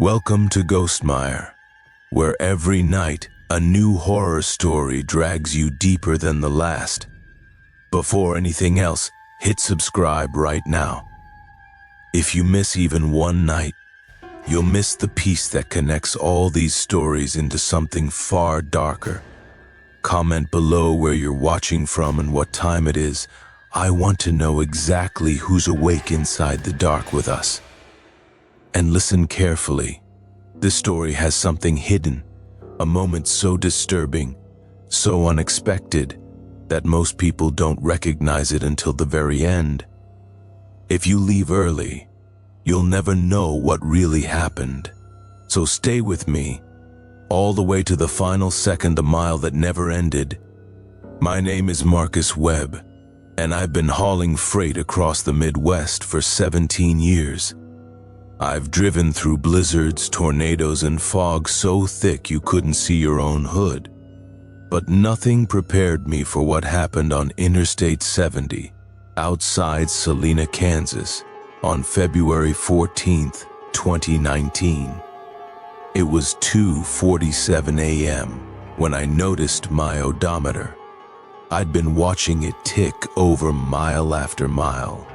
Welcome to GhostMire, where every night a new horror story drags you deeper than the last. Before anything else, hit subscribe right now. If you miss even one night, you'll miss the piece that connects all these stories into something far darker. Comment below where you're watching from and what time it is. I want to know exactly who's awake inside the dark with us. And listen carefully. This story has something hidden, a moment so disturbing, so unexpected, that most people don't recognize it until the very end. If you leave early, you'll never know what really happened. So stay with me, all the way to the final second, a mile that never ended. My name is Marcus Webb, and I've been hauling freight across the Midwest for 17 years. I've driven through blizzards, tornadoes, and fog so thick you couldn't see your own hood. But nothing prepared me for what happened on Interstate 70, outside Salina, Kansas, on February 14th, 2019. It was 2:47 a.m. when I noticed my odometer. I'd been watching it tick over mile after mile,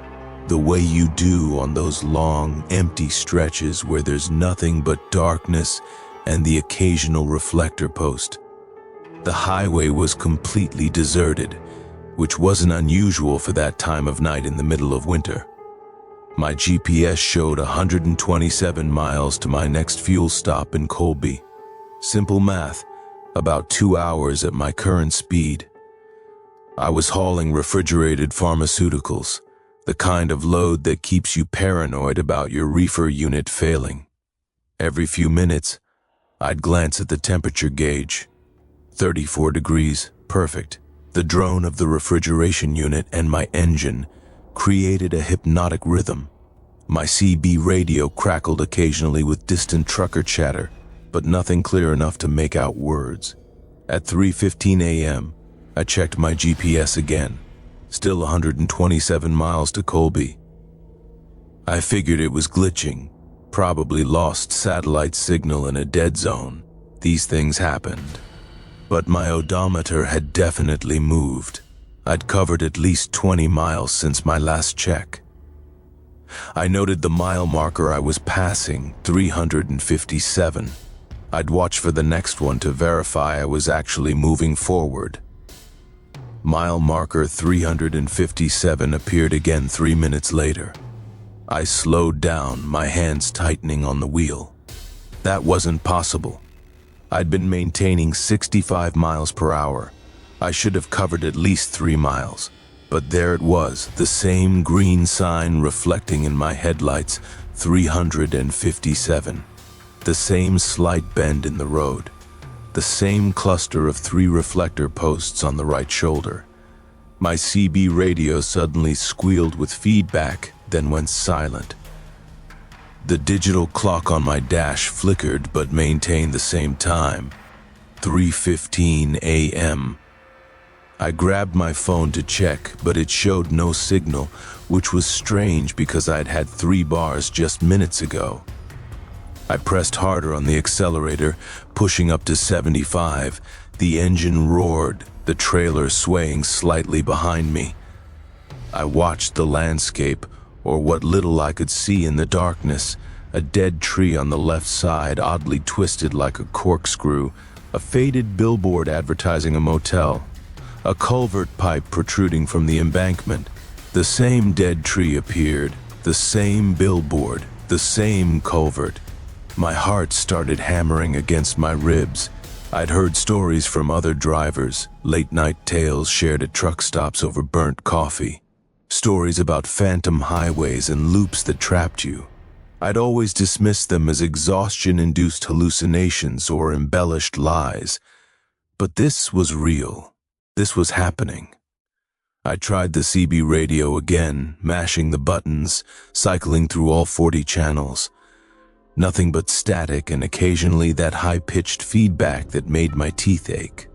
the way you do on those long, empty stretches where there's nothing but darkness and the occasional reflector post. The highway was completely deserted, which wasn't unusual for that time of night in the middle of winter. My GPS showed 127 miles to my next fuel stop in Colby. Simple math, about 2 hours at my current speed. I was hauling refrigerated pharmaceuticals, the kind of load that keeps you paranoid about your reefer unit failing. Every few minutes, I'd glance at the temperature gauge. 34 degrees, perfect. The drone of the refrigeration unit and my engine created a hypnotic rhythm. My CB radio crackled occasionally with distant trucker chatter, but nothing clear enough to make out words. At 3:15 a.m., I checked my GPS again. Still 127 miles to Colby. I figured it was glitching, probably lost satellite signal in a dead zone. These things happened. But my odometer had definitely moved. I'd covered at least 20 miles since my last check. I noted the mile marker I was passing, 357. I'd watch for the next one to verify I was actually moving forward. Mile marker 357 appeared again 3 minutes later. I slowed down, my hands tightening on the wheel. That wasn't possible. I'd been maintaining 65 miles per hour. I should have covered at least 3 miles. But there it was, the same green sign reflecting in my headlights, 357. The same slight bend in the road. The same cluster of 3 reflector posts on the right shoulder. My CB radio suddenly squealed with feedback, then went silent. The digital clock on my dash flickered but maintained the same time, 3:15 a.m. I grabbed my phone to check, but it showed no signal, which was strange because I'd had 3 bars just minutes ago. I pressed harder on the accelerator, pushing up to 75. The engine roared, the trailer swaying slightly behind me. I watched the landscape, or what little I could see in the darkness, a dead tree on the left side oddly twisted like a corkscrew, a faded billboard advertising a motel, a culvert pipe protruding from the embankment. The same dead tree appeared, the same billboard, the same culvert. My heart started hammering against my ribs. I'd heard stories from other drivers, late-night tales shared at truck stops over burnt coffee. Stories about phantom highways and loops that trapped you. I'd always dismissed them as exhaustion-induced hallucinations or embellished lies. But this was real. This was happening. I tried the CB radio again, mashing the buttons, cycling through all 40 channels. Nothing but static and occasionally that high-pitched feedback that made my teeth ache.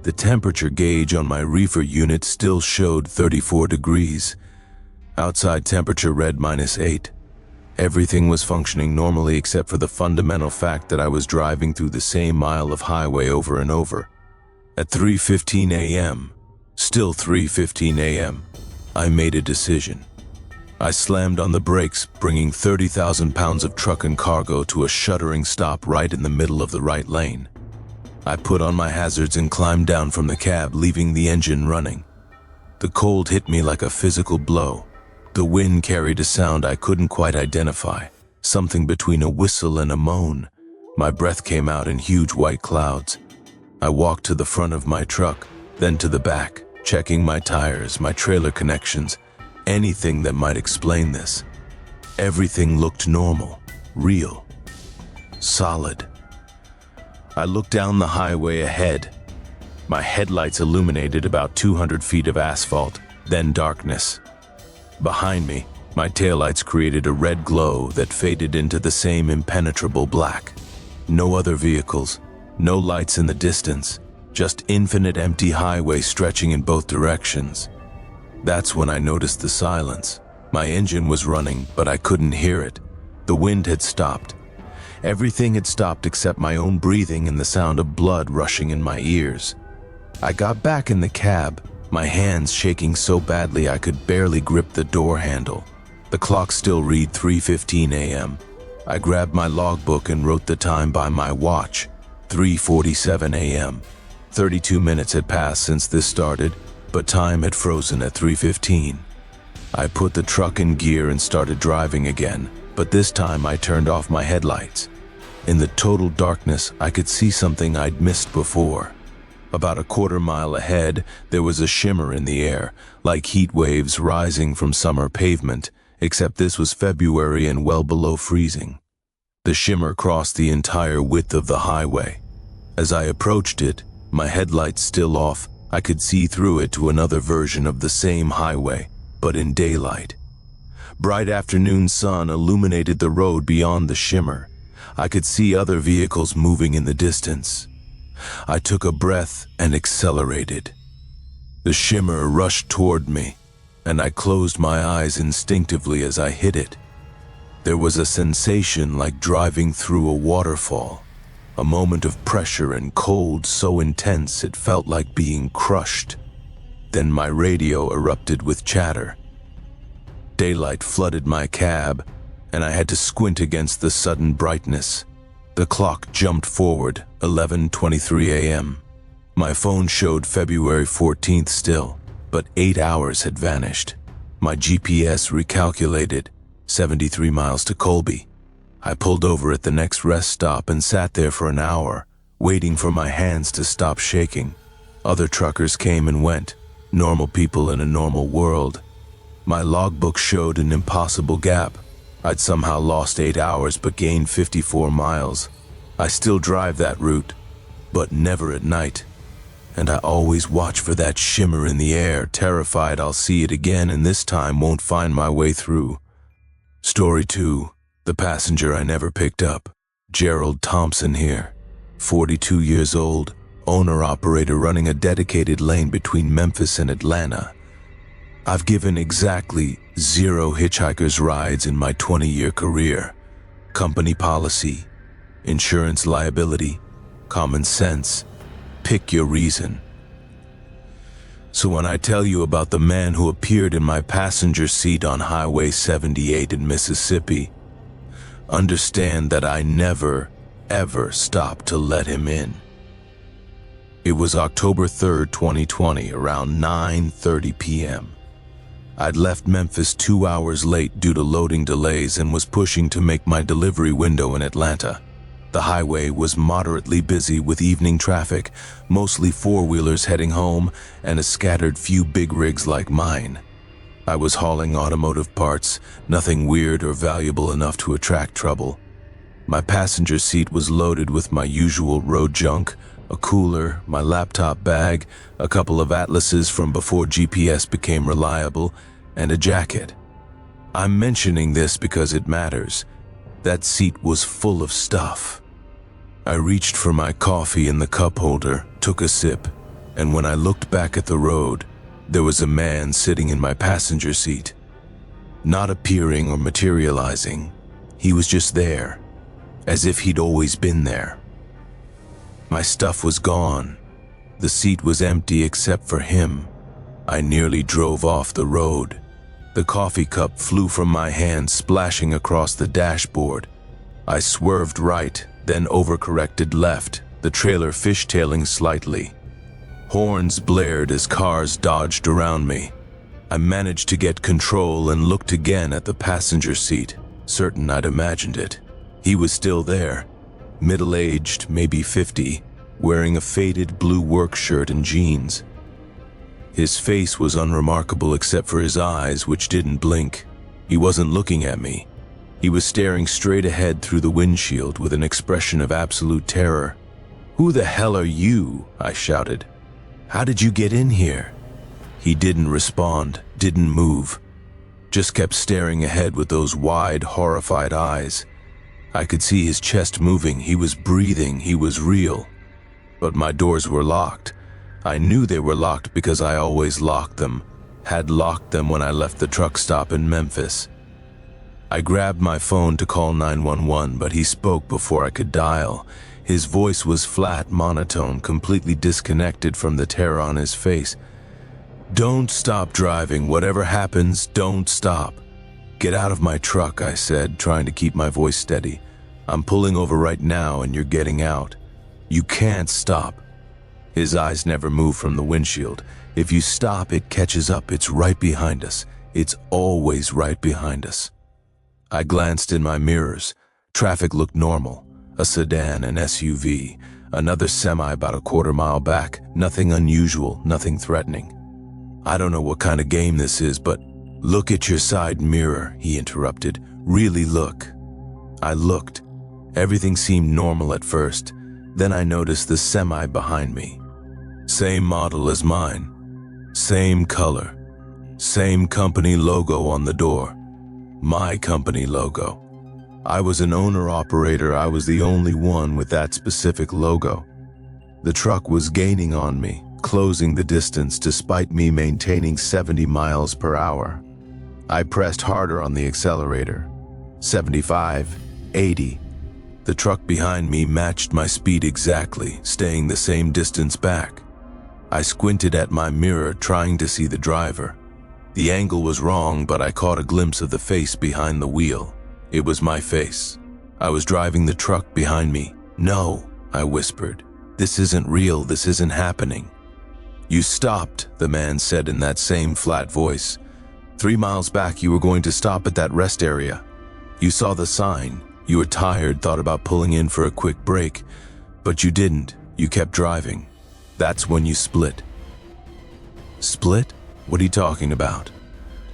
The temperature gauge on my reefer unit still showed 34 degrees. Outside temperature read -8. Everything was functioning normally except for the fundamental fact that I was driving through the same mile of highway over and over. At 3:15 a.m., still 3:15 a.m., I made a decision. I slammed on the brakes, bringing 30,000 pounds of truck and cargo to a shuddering stop right in the middle of the right lane. I put on my hazards and climbed down from the cab, leaving the engine running. The cold hit me like a physical blow. The wind carried a sound I couldn't quite identify, something between a whistle and a moan. My breath came out in huge white clouds. I walked to the front of my truck, then to the back, checking my tires, my trailer connections, anything that might explain this. Everything looked normal, real, solid. I looked down the highway ahead. My headlights illuminated about 200 feet of asphalt, then darkness. Behind me, my taillights created a red glow that faded into the same impenetrable black. No other vehicles, no lights in the distance, just infinite empty highway stretching in both directions. That's when I noticed the silence. My engine was running, but I couldn't hear it. The wind had stopped. Everything had stopped except my own breathing and the sound of blood rushing in my ears. I got back in the cab, my hands shaking so badly I could barely grip the door handle. The clock still read 3:15 a.m. I grabbed my logbook and wrote the time by my watch, 3:47 a.m. 32 minutes had passed since this started, but time had frozen at 3:15. I put the truck in gear and started driving again, but this time I turned off my headlights. In the total darkness, I could see something I'd missed before. About a quarter mile ahead, there was a shimmer in the air, like heat waves rising from summer pavement, except this was February and well below freezing. The shimmer crossed the entire width of the highway. As I approached it, my headlights still off, I could see through it to another version of the same highway, but in daylight. Bright afternoon sun illuminated the road beyond the shimmer. I could see other vehicles moving in the distance. I took a breath and accelerated. The shimmer rushed toward me, and I closed my eyes instinctively as I hit it. There was a sensation like driving through a waterfall, a moment of pressure and cold so intense it felt like being crushed. Then my radio erupted with chatter. Daylight flooded my cab, and I had to squint against the sudden brightness. The clock jumped forward, 11:23 a.m. My phone showed February 14th still, but 8 hours had vanished. My GPS recalculated, 73 miles to Colby. I pulled over at the next rest stop and sat there for an hour, waiting for my hands to stop shaking. Other truckers came and went, normal people in a normal world. My logbook showed an impossible gap. I'd somehow lost 8 hours but gained 54 miles. I still drive that route, but never at night. And I always watch for that shimmer in the air, terrified I'll see it again and this time won't find my way through. Story 2. The passenger I never picked up. Gerald Thompson here, 42 years old, owner-operator running a dedicated lane between Memphis and Atlanta. I've given exactly 0 hitchhikers rides in my 20-year career. Company policy, insurance liability, common sense, pick your reason. So when I tell you about the man who appeared in my passenger seat on Highway 78 in Mississippi, understand that I never, ever stopped to let him in. It was October 3rd, 2020, around 9:30 p.m. I'd left Memphis 2 hours late due to loading delays and was pushing to make my delivery window in Atlanta. The highway was moderately busy with evening traffic, mostly four-wheelers heading home and a scattered few big rigs like mine. I was hauling automotive parts, nothing weird or valuable enough to attract trouble. My passenger seat was loaded with my usual road junk, a cooler, my laptop bag, a couple of atlases from before GPS became reliable, and a jacket. I'm mentioning this because it matters. That seat was full of stuff. I reached for my coffee in the cup holder, took a sip, and when I looked back at the road, there was a man sitting in my passenger seat. Not appearing or materializing, He was just there, as if he'd always been there. My stuff was gone. The seat was empty except for him. I nearly drove off the road. The coffee cup flew from my hand, splashing across the dashboard. I swerved right, then overcorrected left, the trailer fishtailing slightly. Horns blared as cars dodged around me. I managed to get control and looked again at the passenger seat, certain I'd imagined it. He was still there, middle-aged, maybe 50, wearing a faded blue work shirt and jeans. His face was unremarkable except for his eyes, which didn't blink. He wasn't looking at me. He was staring straight ahead through the windshield with an expression of absolute terror. "Who the hell are you?" I shouted. "How did you get in here?" He didn't respond, didn't move, just kept staring ahead with those wide, horrified eyes. I could see his chest moving, he was breathing, he was real. But my doors were locked. I knew they were locked because I always locked them, had locked them when I left the truck stop in Memphis. I grabbed my phone to call 911, but he spoke before I could dial. His voice was flat, monotone, completely disconnected from the terror on his face. "Don't stop driving. Whatever happens, don't stop." "Get out of my truck," I said, trying to keep my voice steady. "I'm pulling over right now and you're getting out. You can't stop." His eyes never moved from the windshield. "If you stop, it catches up. It's right behind us. It's always right behind us." I glanced in my mirrors. Traffic looked normal. A sedan, an SUV, another semi about a quarter-mile back. Nothing unusual, nothing threatening. "I don't know what kind of game this is, but look at your side mirror," he interrupted. "Really look." I looked. Everything seemed normal at first. Then I noticed the semi behind me. Same model as mine. Same color. Same company logo on the door. My company logo. I was an owner-operator. I was the only one with that specific logo. The truck was gaining on me, closing the distance despite me maintaining 70 miles per hour. I pressed harder on the accelerator. 75, 80. The truck behind me matched my speed exactly, staying the same distance back. I squinted at my mirror, trying to see the driver. The angle was wrong, but I caught a glimpse of the face behind the wheel. It was my face. I was driving the truck behind me. "No," I whispered. "This isn't real. This isn't happening." "You stopped," the man said in that same flat voice. 3 miles back, you were going to stop at that rest area. You saw the sign. You were tired, thought about pulling in for a quick break, but you didn't. You kept driving. That's when you split." "Split? What are you talking about?"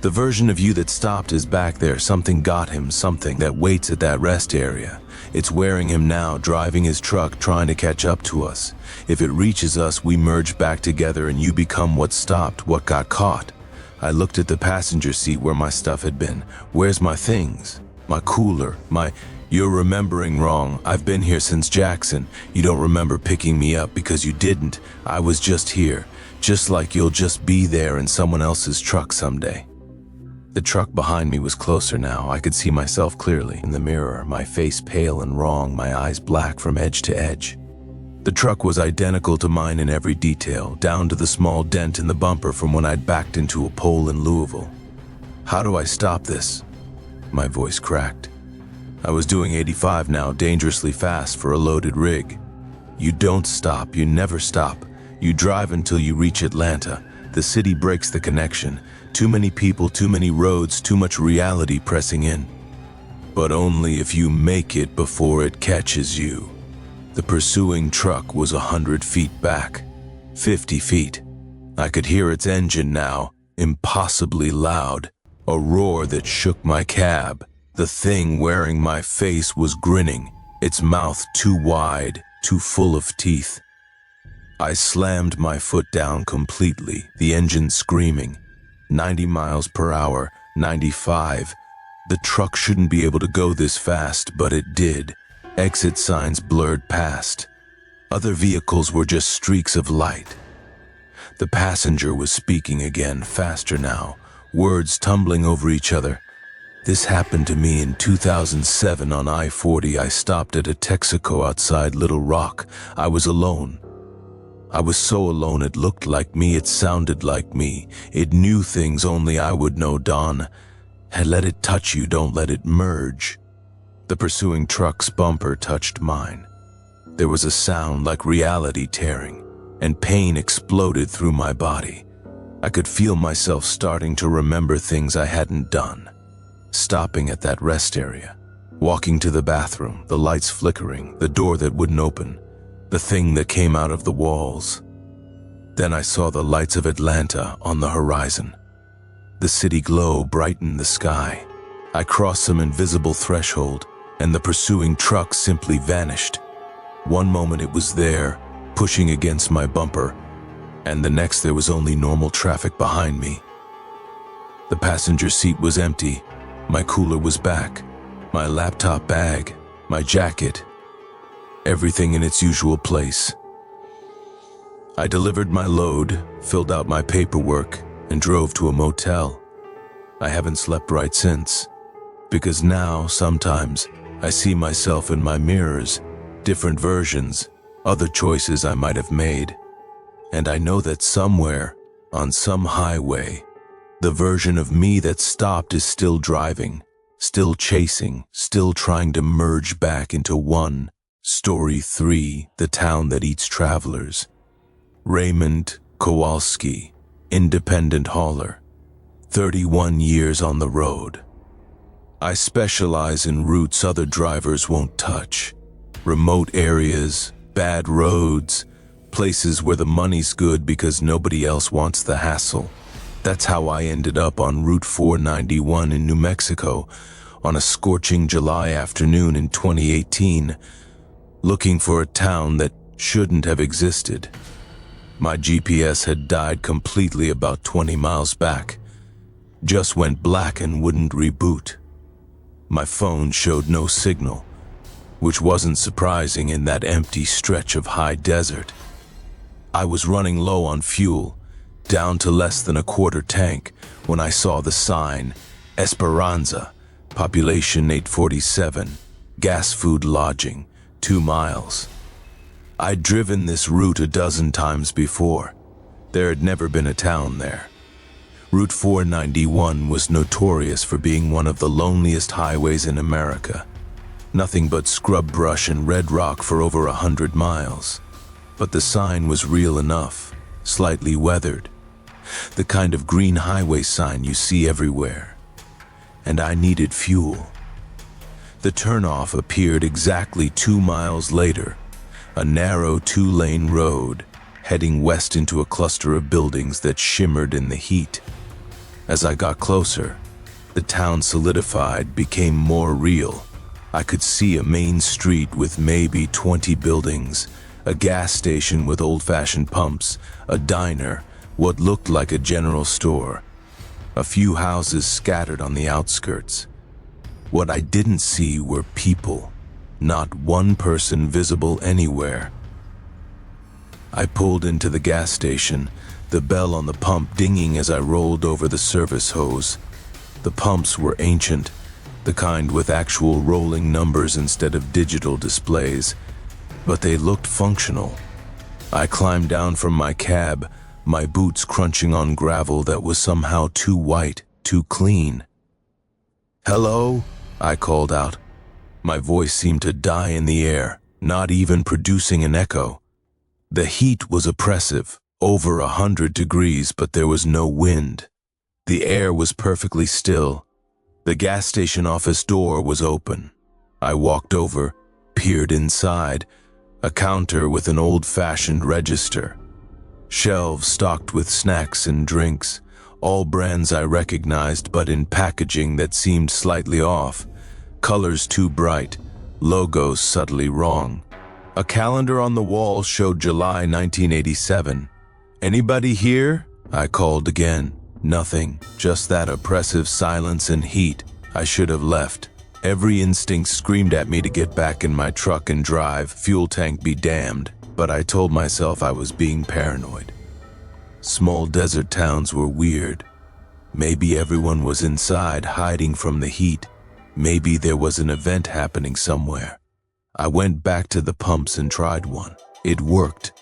"The version of you that stopped is back there. Something got him, something that waits at that rest area. It's wearing him now, driving his truck, trying to catch up to us. If it reaches us, we merge back together and you become what stopped, what got caught." I looked at the passenger seat where my stuff had been. "Where's my things? My cooler, my..." "You're remembering wrong. I've been here since Jackson. You don't remember picking me up because you didn't. I was just here, just like you'll just be there in someone else's truck someday." The truck behind me was closer now. I could see myself clearly in the mirror, my face pale and wrong, my eyes black from edge to edge. The truck was identical to mine in every detail, down to the small dent in the bumper from when I'd backed into a pole in Louisville. "How do I stop this?" My voice cracked. I was doing 85 now, dangerously fast for a loaded rig. "You don't stop. You never stop. You drive until you reach Atlanta. The city breaks the connection. Too many people, too many roads, too much reality pressing in. But only if you make it before it catches you." The pursuing truck was 100 feet back, 50 feet. I could hear its engine now, impossibly loud, a roar that shook my cab. The thing wearing my face was grinning, its mouth too wide, too full of teeth. I slammed my foot down completely, the engine screaming. 90 miles per hour, 95. The truck shouldn't be able to go this fast, but it did. Exit signs blurred past. Other vehicles were just streaks of light. The passenger was speaking again, faster now, words tumbling over each other. This happened to me in 2007 on I-40. I stopped at a Texaco outside Little Rock. I was alone. I was so alone it looked like me, it sounded like me. It knew things only I would know. Don had let it touch you, don't let it merge. The pursuing truck's bumper touched mine. There was a sound like reality tearing, and pain exploded through my body. I could feel myself starting to remember things I hadn't done. Stopping at that rest area, walking to the bathroom, the lights flickering, the door that wouldn't open, the thing that came out of the walls. Then I saw the lights of Atlanta on the horizon. The city glow brightened the sky. I crossed some invisible threshold, and the pursuing truck simply vanished. One moment it was there, pushing against my bumper, and the next there was only normal traffic behind me. The passenger seat was empty. My cooler was back, my laptop bag, my jacket, everything in its usual place. I delivered my load, filled out my paperwork, and drove to a motel. I haven't slept right since, because now, sometimes, I see myself in my mirrors, different versions, other choices I might have made. And I know that somewhere, on some highway, the version of me that stopped is still driving, still chasing, still trying to merge back into one. Story 3, The Town That Eats Travelers. Raymond Kowalski, independent hauler, 31 years on the road. I specialize in routes other drivers won't touch. Remote areas, bad roads, places where the money's good because nobody else wants the hassle. That's how I ended up on Route 491 in New Mexico on a scorching July afternoon in 2018, looking for a town that shouldn't have existed. My GPS had died completely about 20 miles back, just went black and wouldn't reboot. My phone showed no signal, which wasn't surprising in that empty stretch of high desert. I was running low on fuel, down to less than a quarter tank, when I saw the sign, Esperanza, population 847, gas food lodging, 2 miles. I'd driven this route a dozen times before. There had never been a town there. Route 491 was notorious for being one of the loneliest highways in America. Nothing but scrub brush and red rock for over 100 miles. But the sign was real enough, slightly weathered. The kind of green highway sign you see everywhere. And I needed fuel. The turnoff appeared exactly 2 miles later, a narrow 2-lane road heading west into a cluster of buildings that shimmered in the heat. As I got closer, the town solidified, became more real. I could see a main street with maybe 20 buildings, a gas station with old-fashioned pumps, a diner, what looked like a general store, a few houses scattered on the outskirts. What I didn't see were people, not one person visible anywhere. I pulled into the gas station, the bell on the pump dinging as I rolled over the service hose. The pumps were ancient, the kind with actual rolling numbers instead of digital displays, but they looked functional. I climbed down from my cab, my boots crunching on gravel that was somehow too white, too clean. "Hello?" I called out. My voice seemed to die in the air, not even producing an echo. The heat was oppressive, over 100 degrees, but there was no wind. The air was perfectly still. The gas station office door was open. I walked over, peered inside, a counter with an old-fashioned register. Shelves stocked with snacks and drinks, all brands I recognized but in packaging that seemed slightly off. Colors too bright, logos subtly wrong. A calendar on the wall showed July 1987. "Anybody here?" I called again. Nothing, just that oppressive silence and heat. I should have left. Every instinct screamed at me to get back in my truck and drive, fuel tank be damned, but I told myself I was being paranoid. Small desert towns were weird. Maybe everyone was inside hiding from the heat. Maybe there was an event happening somewhere. I went back to the pumps and tried one. It worked.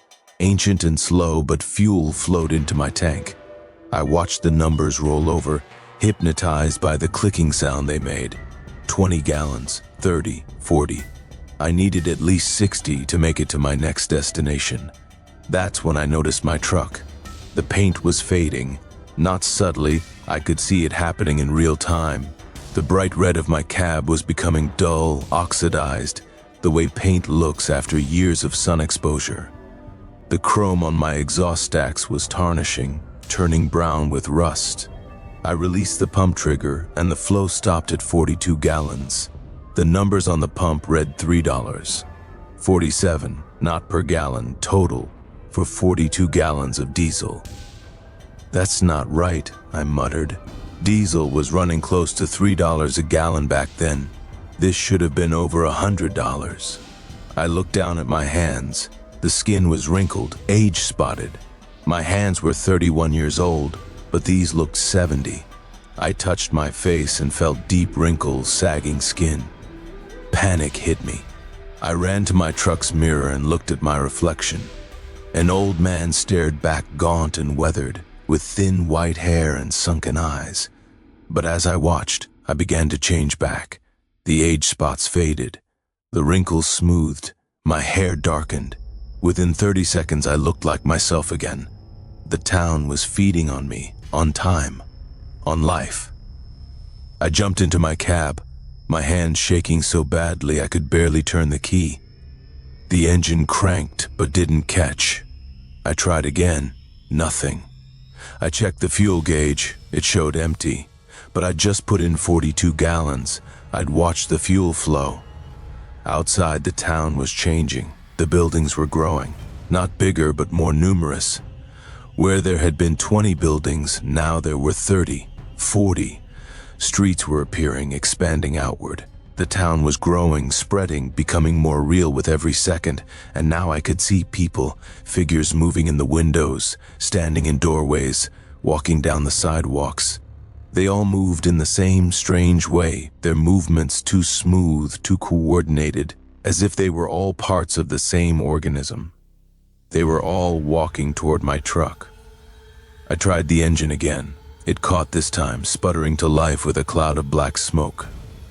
Ancient and slow, but fuel flowed into my tank. I watched the numbers roll over, hypnotized by the clicking sound they made. 20 gallons, 30, 40. I needed at least 60 to make it to my next destination. That's when I noticed my truck. The paint was fading. Not subtly, I could see it happening in real time. The bright red of my cab was becoming dull, oxidized, the way paint looks after years of sun exposure. The chrome on my exhaust stacks was tarnishing, turning brown with rust. I released the pump trigger and the flow stopped at 42 gallons. The numbers on the pump read $3. 47, not per gallon, total, for 42 gallons of diesel. That's not right, I muttered. Diesel was running close to $3 a gallon back then. This should have been over $100. I looked down at my hands. The skin was wrinkled, age-spotted. My hands were 31 years old, but these looked 70. I touched my face and felt deep wrinkles, sagging skin. Panic hit me. I ran to my truck's mirror and looked at my reflection. An old man stared back, gaunt and weathered, with thin white hair and sunken eyes. But as I watched, I began to change back. The age spots faded. The wrinkles smoothed. My hair darkened. Within 30 seconds, I looked like myself again. The town was feeding on me, on time, on life. I jumped into my cab, my hands shaking so badly I could barely turn the key. The engine cranked but didn't catch. I tried again. Nothing. I checked the fuel gauge. It showed empty, but I'd just put in 42 gallons. I'd watched the fuel flow. Outside, the town was changing. The buildings were growing, not bigger but more numerous. Where there had been 20 buildings, now there were 30, 40. Streets were appearing, expanding outward. The town was growing, spreading, becoming more real with every second, and now I could see people, figures moving in the windows, standing in doorways, walking down the sidewalks. They all moved in the same strange way, their movements too smooth, too coordinated, as if they were all parts of the same organism. They were all walking toward my truck. I tried the engine again. It caught this time, sputtering to life with a cloud of black smoke.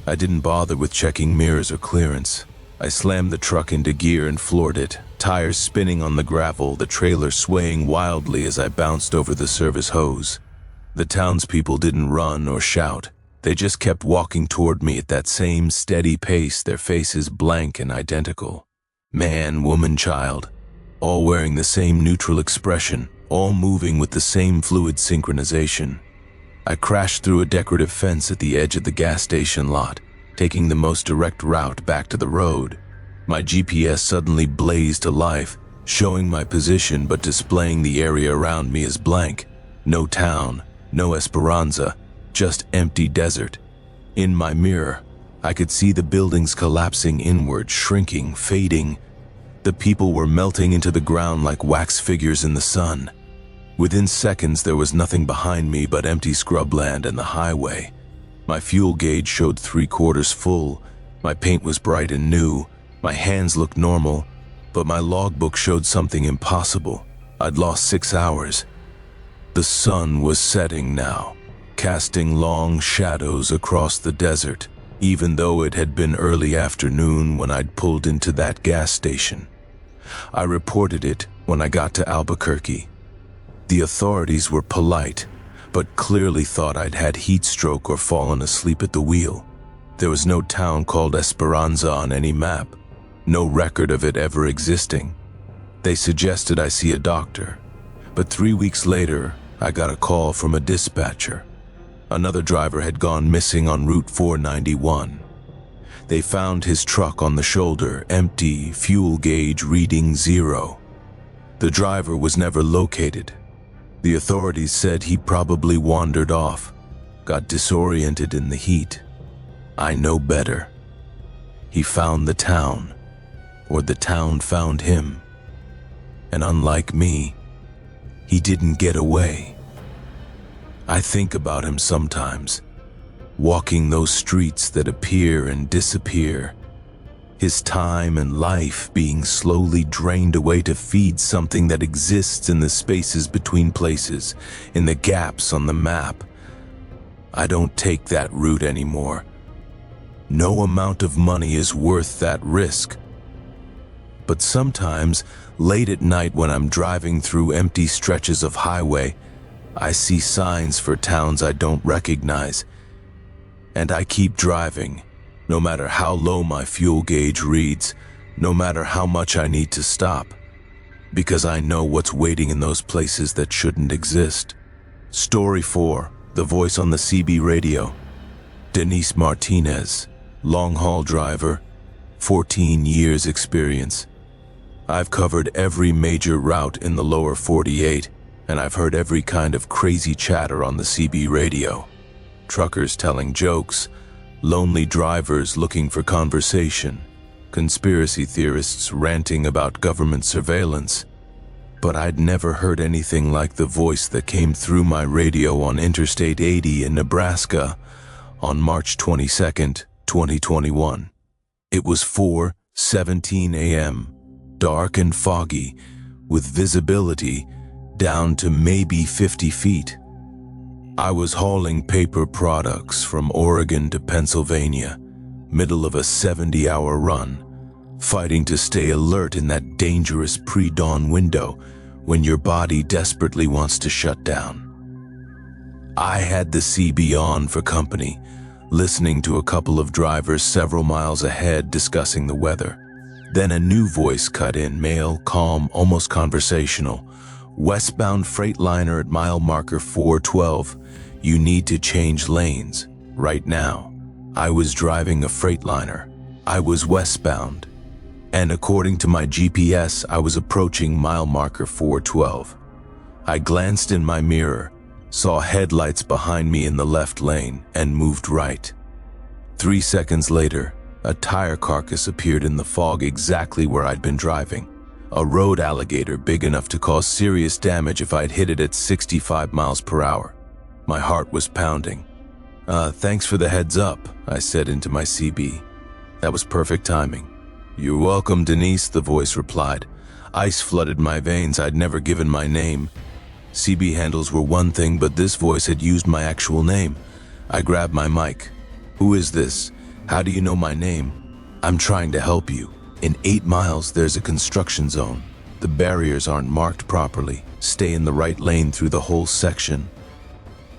I didn't bother with checking mirrors or clearance. I slammed the truck into gear and floored it, tires spinning on the gravel, the trailer swaying wildly as I bounced over the service hose. The townspeople didn't run or shout. They just kept walking toward me at that same steady pace, their faces blank and identical. Man, woman, child, all wearing the same neutral expression, all moving with the same fluid synchronization. I crashed through a decorative fence at the edge of the gas station lot, taking the most direct route back to the road. My GPS suddenly blazed to life, showing my position but displaying the area around me as blank. No town, no Esperanza, just empty desert. In my mirror, I could see the buildings collapsing inward, shrinking, fading. The people were melting into the ground like wax figures in the sun. Within seconds, there was nothing behind me but empty scrubland and the highway. My fuel gauge showed 3/4 full. My paint was bright and new. My hands looked normal, but my logbook showed something impossible. I'd lost 6 hours. The sun was setting now, casting long shadows across the desert, even though it had been early afternoon when I'd pulled into that gas station. I reported it when I got to Albuquerque. The authorities were polite, but clearly thought I'd had heat stroke or fallen asleep at the wheel. There was no town called Esperanza on any map, no record of it ever existing. They suggested I see a doctor, but 3 weeks later, I got a call from a dispatcher. Another driver had gone missing on Route 491. They found his truck on the shoulder, empty, fuel gauge reading 0. The driver was never located. The authorities said he probably wandered off, got disoriented in the heat. I know better. He found the town, or the town found him. And unlike me, he didn't get away. I think about him sometimes, walking those streets that appear and disappear, his time and life being slowly drained away to feed something that exists in the spaces between places, in the gaps on the map. I don't take that route anymore. No amount of money is worth that risk. But sometimes, late at night when I'm driving through empty stretches of highway, I see signs for towns I don't recognize. And I keep driving, no matter how low my fuel gauge reads, no matter how much I need to stop, because I know what's waiting in those places that shouldn't exist. Story 4, the voice on the CB radio. Denise Martinez, long-haul driver, 14 years experience. I've covered every major route in the lower 48, and I've heard every kind of crazy chatter on the CB radio. Truckers telling jokes, lonely drivers looking for conversation, conspiracy theorists ranting about government surveillance. But I'd never heard anything like the voice that came through my radio on Interstate 80 in Nebraska on March 22nd, 2021. It was 4:17 a.m., dark and foggy, with visibility down to maybe 50 feet. I was hauling paper products from Oregon to Pennsylvania, middle of a 70-hour run, fighting to stay alert in that dangerous pre-dawn window when your body desperately wants to shut down. I had the CB on for company, listening to a couple of drivers several miles ahead discussing the weather. Then a new voice cut in, male, calm, almost conversational. Westbound Freightliner at mile marker 412. You need to change lanes, right now. I was driving a Freightliner. I was westbound. And according to my GPS, I was approaching mile marker 412. I glanced in my mirror, saw headlights behind me in the left lane, and moved right. 3 seconds later, a tire carcass appeared in the fog exactly where I'd been driving. A road alligator big enough to cause serious damage if I'd hit it at 65 miles per hour. My heart was pounding. Thanks for the heads up, I said into my CB. That was perfect timing. You're welcome, Denise, the voice replied. Ice flooded my veins. I'd never given my name. CB handles were one thing, but this voice had used my actual name. I grabbed my mic. Who is this? How do you know my name? I'm trying to help you. In 8 miles, there's a construction zone. The barriers aren't marked properly. Stay in the right lane through the whole section.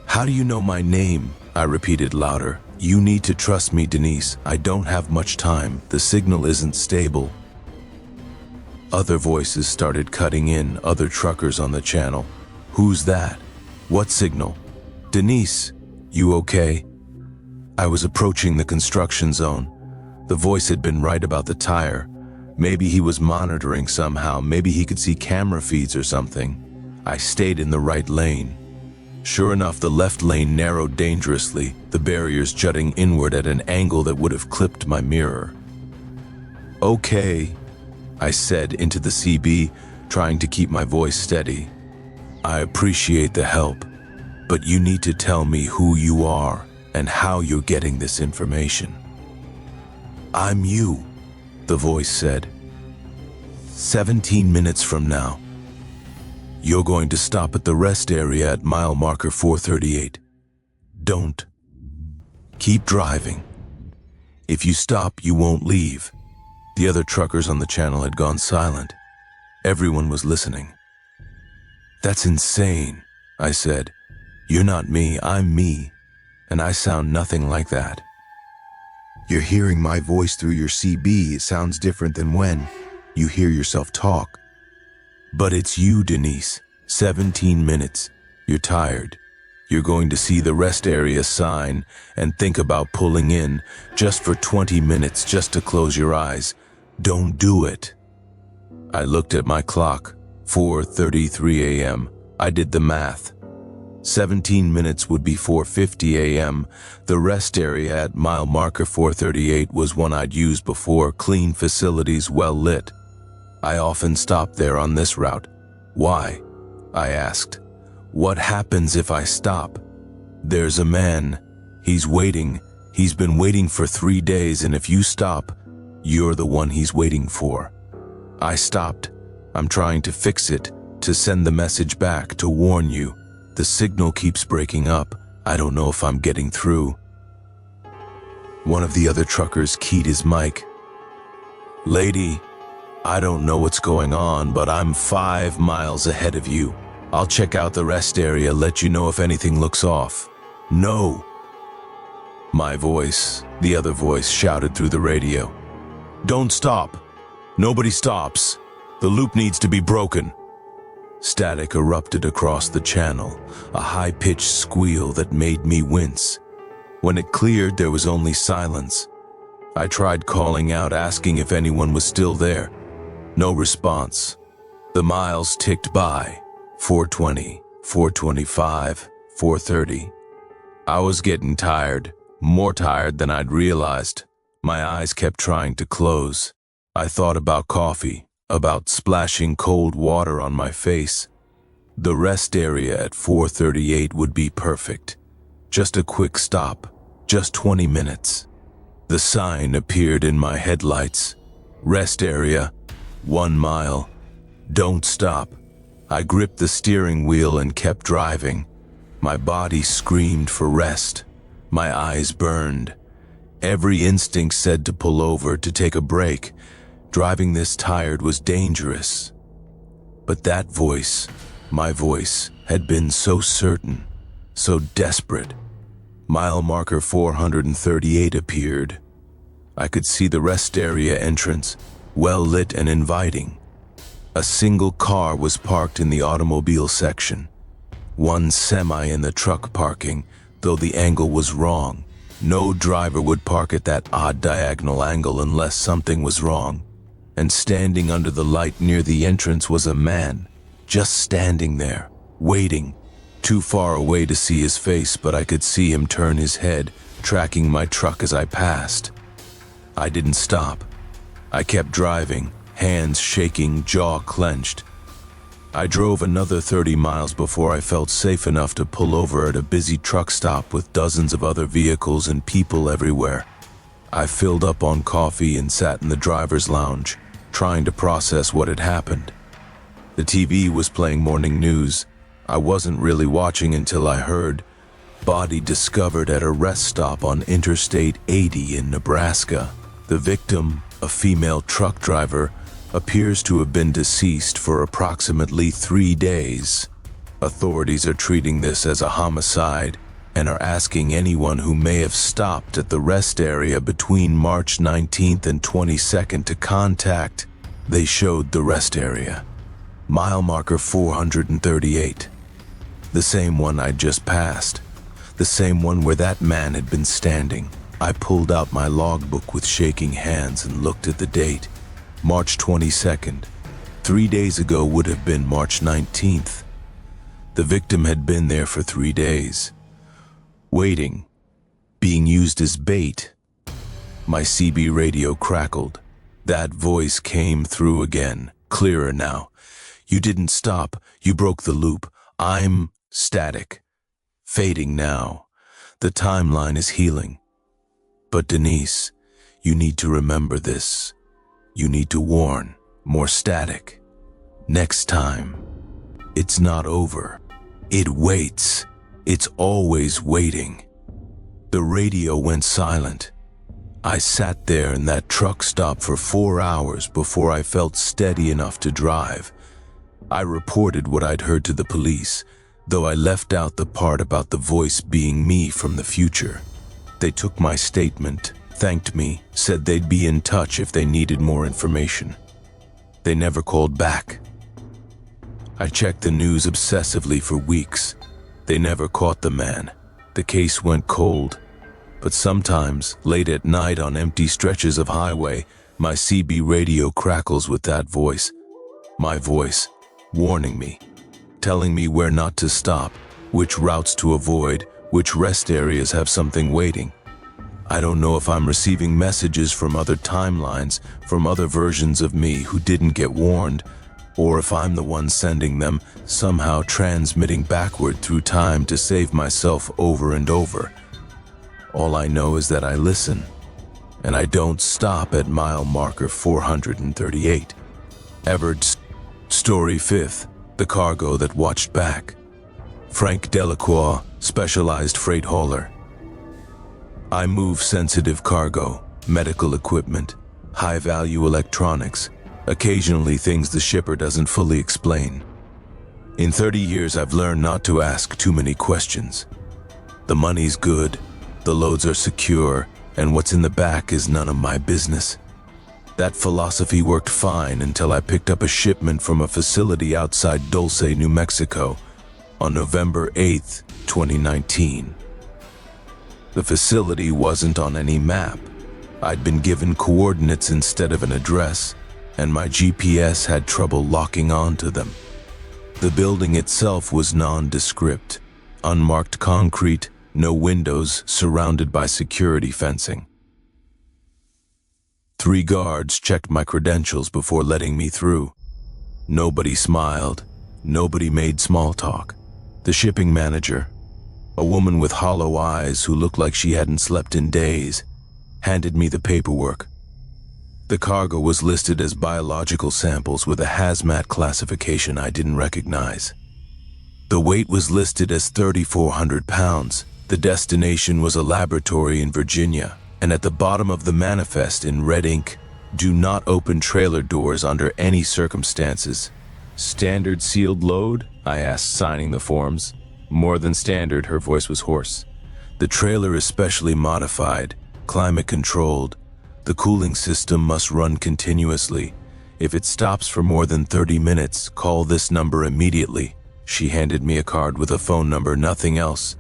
How do you know my name? I repeated louder. You need to trust me, Denise. I don't have much time. The signal isn't stable. Other voices started cutting in, other truckers on the channel. Who's that? What signal? Denise, you okay? I was approaching the construction zone. The voice had been right about the tire. Maybe he was monitoring somehow. Maybe he could see camera feeds or something. I stayed in the right lane. Sure enough, the left lane narrowed dangerously, the barriers jutting inward at an angle that would have clipped my mirror. Okay, I said into the CB, trying to keep my voice steady. I appreciate the help, but you need to tell me who you are and how you're getting this information. I'm you, the voice said. 17 minutes from now. You're going to stop at the rest area at mile marker 438. Don't. Keep driving. If you stop, you won't leave. The other truckers on the channel had gone silent. Everyone was listening. That's insane, I said. You're not me, I'm me, and I sound nothing like that. You're hearing my voice through your CB. It sounds different than when you hear yourself talk. But it's you, Denise. 17 minutes. You're tired. You're going to see the rest area sign and think about pulling in just for 20 minutes just to close your eyes. Don't do it. I looked at my clock. 4:33 a.m. I did the math. 17 minutes would be 4:50 a.m. The rest area at mile marker 438 was one I'd used before, clean facilities, well lit. I often stopped there on this route. Why? I asked. What happens if I stop? There's a man. He's waiting. He's been waiting for 3 days, and if you stop, you're the one he's waiting for. I stopped. I'm trying to fix it, to send the message back, to warn you. The signal keeps breaking up. I don't know if I'm getting through. One of the other truckers keyed his mic. Lady, I don't know what's going on, but I'm 5 miles ahead of you. I'll check out the rest area, let you know if anything looks off. No. My voice, the other voice, shouted through the radio. Don't stop. Nobody stops. The loop needs to be broken. Static erupted across the channel, a high-pitched squeal that made me wince. When it cleared, there was only silence. I tried calling out, asking if anyone was still there. No response. The miles ticked by. 420, 425, 430. I was getting tired, more tired than I'd realized. My eyes kept trying to close. I thought about coffee, about splashing cold water on my face. The rest area at 438 would be perfect. Just a quick stop, just 20 minutes. The sign appeared in my headlights. Rest area, 1 mile. Don't stop. I gripped the steering wheel and kept driving. My body screamed for rest. My eyes burned. Every instinct said to pull over, to take a break. Driving this tired was dangerous. But that voice, my voice, had been so certain, so desperate. Mile marker 438 appeared. I could see the rest area entrance, well lit and inviting. A single car was parked in the automobile section. One semi in the truck parking, though the angle was wrong. No driver would park at that odd diagonal angle unless something was wrong. And standing under the light near the entrance was a man, just standing there, waiting. Too far away to see his face, but I could see him turn his head, tracking my truck as I passed. I didn't stop. I kept driving, hands shaking, jaw clenched. I drove another 30 miles before I felt safe enough to pull over at a busy truck stop with dozens of other vehicles and people everywhere. I filled up on coffee and sat in the driver's lounge, trying to process what had happened. The TV was playing morning news. I wasn't really watching until I heard, body discovered at a rest stop on Interstate 80 in Nebraska. The victim, a female truck driver, appears to have been deceased for approximately 3 days. Authorities are treating this as a homicide and are asking anyone who may have stopped at the rest area between March 19th and 22nd to contact. They showed the rest area. Mile marker 438. The same one I'd just passed. The same one where that man had been standing. I pulled out my logbook with shaking hands and looked at the date. March 22nd. 3 days ago would have been March 19th. The victim had been there for 3 days. Waiting. Being used as bait. My CB radio crackled. That voice came through again, clearer now. You didn't stop. You broke the loop. I'm static. Fading now. The timeline is healing. But Denise, you need to remember this. You need to warn. More static. Next time. It's not over. It waits. It's always waiting. The radio went silent. I sat there in that truck stop for 4 hours before I felt steady enough to drive. I reported what I'd heard to the police, though I left out the part about the voice being me from the future. They took my statement, thanked me, said they'd be in touch if they needed more information. They never called back. I checked the news obsessively for weeks. They never caught the man. The case went cold. But sometimes, late at night on empty stretches of highway, my CB radio crackles with that voice. My voice, warning me, telling me where not to stop, which routes to avoid, which rest areas have something waiting. I don't know if I'm receiving messages from other timelines, from other versions of me who didn't get warned, or if I'm the one sending them, somehow transmitting backward through time to save myself over and over. All I know is that I listen, and I don't stop at mile marker 438. Everett's Story 5th, The Cargo That Watched Back. Frank Delacroix, Specialized Freight Hauler. I move sensitive cargo, medical equipment, high-value electronics, occasionally things the shipper doesn't fully explain. In 30 years, I've learned not to ask too many questions. The money's good, the loads are secure, and what's in the back is none of my business. That philosophy worked fine until I picked up a shipment from a facility outside Dulce, New Mexico, on November 8th, 2019. The facility wasn't on any map. I'd been given coordinates instead of an address, and my GPS had trouble locking onto them. The building itself was nondescript, unmarked concrete, no windows, surrounded by security fencing. 3 guards checked my credentials before letting me through. Nobody smiled, nobody made small talk. The shipping manager, a woman with hollow eyes who looked like she hadn't slept in days, handed me the paperwork. The cargo was listed as biological samples with a hazmat classification I didn't recognize. The weight was listed as 3,400 pounds. The destination was a laboratory in Virginia, and at the bottom of the manifest in red ink, "Do not open trailer doors under any circumstances." "Standard sealed load?" I asked, signing the forms. "More than standard," her voice was hoarse. "The trailer is specially modified, climate controlled. The cooling system must run continuously. If it stops for more than 30 minutes, call this number immediately." She handed me a card with a phone number, nothing else.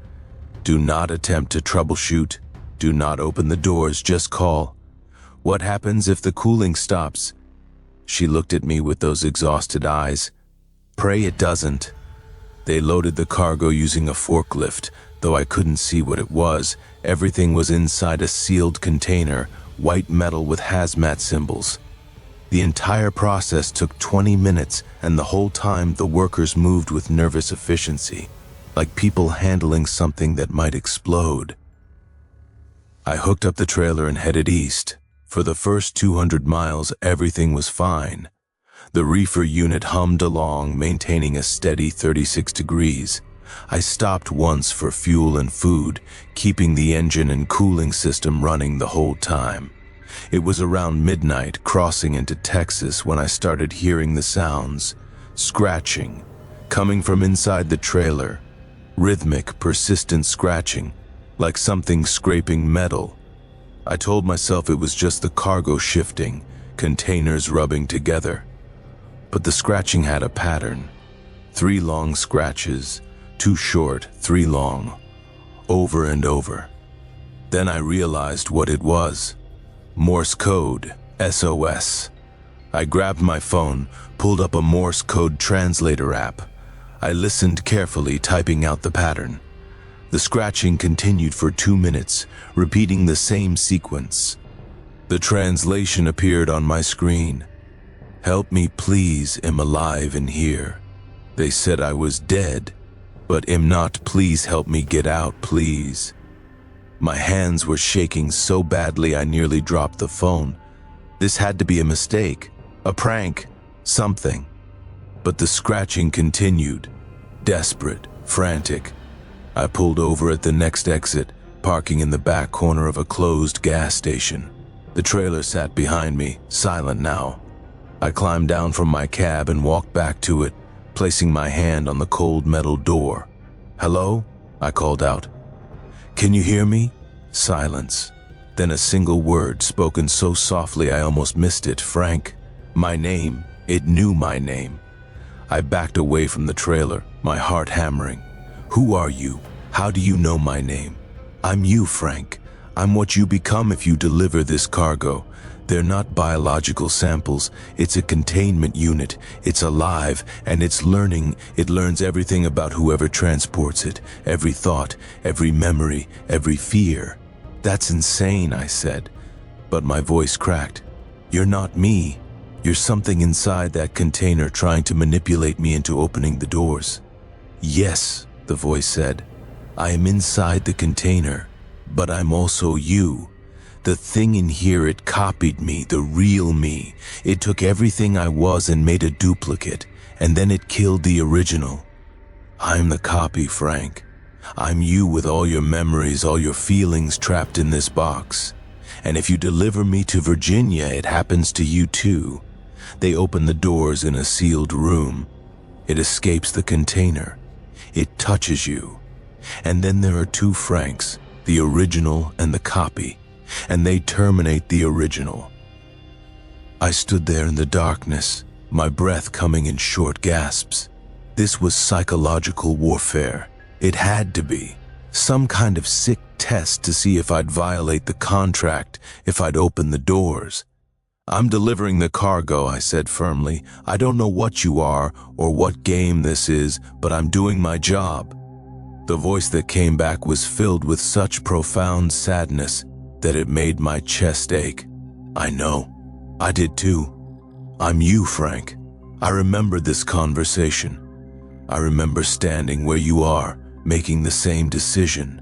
"Do not attempt to troubleshoot. Do not open the doors, just call." "What happens if the cooling stops?" She looked at me with those exhausted eyes. "Pray it doesn't." They loaded the cargo using a forklift, though I couldn't see what it was. Everything was inside a sealed container, white metal with hazmat symbols. The entire process took 20 minutes, and the whole time the workers moved with nervous efficiency, like people handling something that might explode. I hooked up the trailer and headed east. For the first 200 miles, everything was fine. The reefer unit hummed along, maintaining a steady 36 degrees. I stopped once for fuel and food, keeping the engine and cooling system running the whole time. It was around midnight, crossing into Texas, when I started hearing the sounds. Scratching, coming from inside the trailer. Rhythmic, persistent scratching, like something scraping metal. I told myself it was just the cargo shifting, containers rubbing together. But the scratching had a pattern. 3 long scratches, 2 short, 3 long, over and over. Then I realized what it was. Morse code, SOS. I grabbed my phone, pulled up a Morse code translator app. I listened carefully, typing out the pattern. The scratching continued for 2 minutes, repeating the same sequence. The translation appeared on my screen. "Help me please, am alive in here. They said I was dead, but am not, please help me get out, please." My hands were shaking so badly I nearly dropped the phone. This had to be a mistake, a prank, something. But the scratching continued, desperate, frantic. I pulled over at the next exit, parking in the back corner of a closed gas station. The trailer sat behind me, silent now. I climbed down from my cab and walked back to it, placing my hand on the cold metal door. "Hello?" I called out. "Can you hear me?" Silence. Then a single word, spoken so softly I almost missed it. "Frank." My name. It knew my name. I backed away from the trailer, my heart hammering. "Who are you? How do you know my name?" "I'm you, Frank. I'm what you become if you deliver this cargo. They're not biological samples. It's a containment unit. It's alive, and it's learning. It learns everything about whoever transports it. Every thought, every memory, every fear." "That's insane," I said, but my voice cracked. "You're not me. You're something inside that container trying to manipulate me into opening the doors." "Yes," the voice said. "I am inside the container, but I'm also you. The thing in here, it copied me, the real me. It took everything I was and made a duplicate, and then it killed the original. I'm the copy, Frank. I'm you with all your memories, all your feelings trapped in this box. And if you deliver me to Virginia, it happens to you too. They open the doors in a sealed room. It escapes the container. It touches you. And then there are two Franks, the original and the copy, and they terminate the original." I stood there in the darkness, my breath coming in short gasps. This was psychological warfare. It had to be. Some kind of sick test to see if I'd violate the contract, if I'd open the doors. "I'm delivering the cargo," I said firmly. "I don't know what you are or what game this is, but I'm doing my job." The voice that came back was filled with such profound sadness that it made my chest ache. "I know. I did too. I'm you, Frank. I remember this conversation. I remember standing where you are, making the same decision.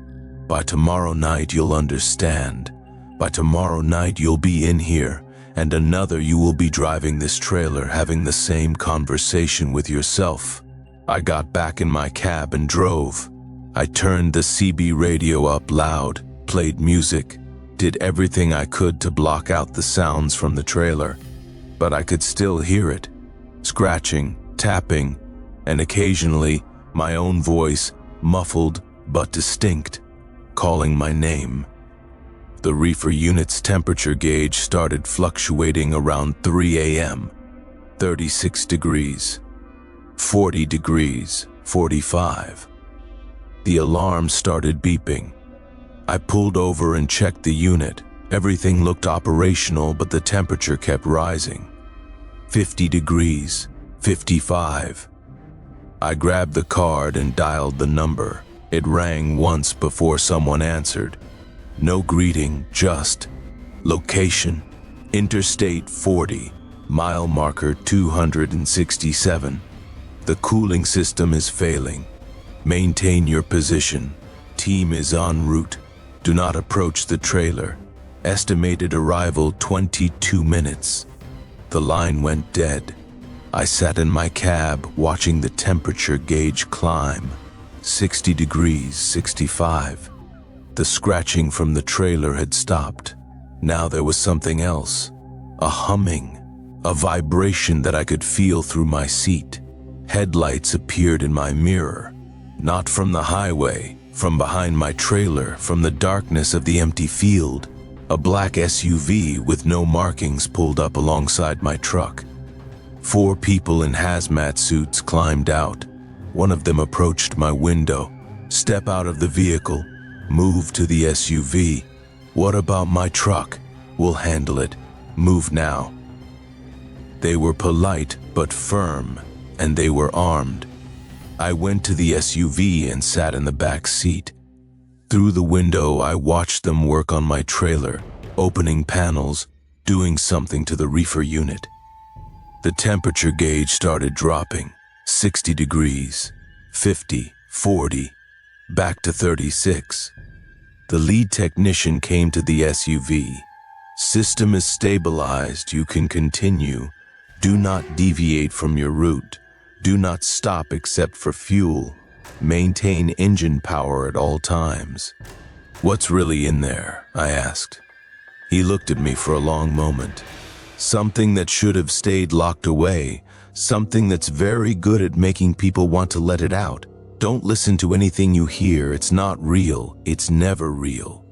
By tomorrow night you'll understand. By tomorrow night you'll be in here, and another you will be driving this trailer having the same conversation with yourself." I got back in my cab and drove. I turned the CB radio up loud, played music, did everything I could to block out the sounds from the trailer, but I could still hear it, scratching, tapping, and occasionally my own voice, muffled but distinct, calling my name. The reefer unit's temperature gauge started fluctuating around 3 a.m. 36 degrees, 40 degrees, 45. The alarm started beeping. I pulled over and checked the unit. Everything looked operational, but the temperature kept rising. 50 degrees, 55. I grabbed the card and dialed the number. It rang once before someone answered. No greeting, just location, Interstate 40, mile marker 267. The cooling system is failing. Maintain your position. Team is en route. Do not approach the trailer. Estimated arrival 22 minutes. The line went dead. I sat in my cab watching the temperature gauge climb. 60 degrees, 65. The scratching from the trailer had stopped. Now there was something else. A humming, a vibration that I could feel through my seat. Headlights appeared in my mirror. Not from the highway, from behind my trailer, from the darkness of the empty field. A black SUV with no markings pulled up alongside my truck. 4 people in hazmat suits climbed out. One of them approached my window. "Step out of the vehicle. Move to the SUV. What about my truck? We'll handle it. Move now." They were polite but firm, and they were armed. I went to the SUV and sat in the back seat. Through the window, I watched them work on my trailer, opening panels, doing something to the reefer unit. The temperature gauge started dropping. 60 degrees, 50, 40, back to 36. The lead technician came to the SUV. "System is stabilized. You can continue. Do not deviate from your route. Do not stop except for fuel. Maintain engine power at all times." "What's really in there?" I asked. He looked at me for a long moment. "Something that should have stayed locked away. Something that's very good at making people want to let it out. Don't listen to anything you hear. It's not real. It's never real."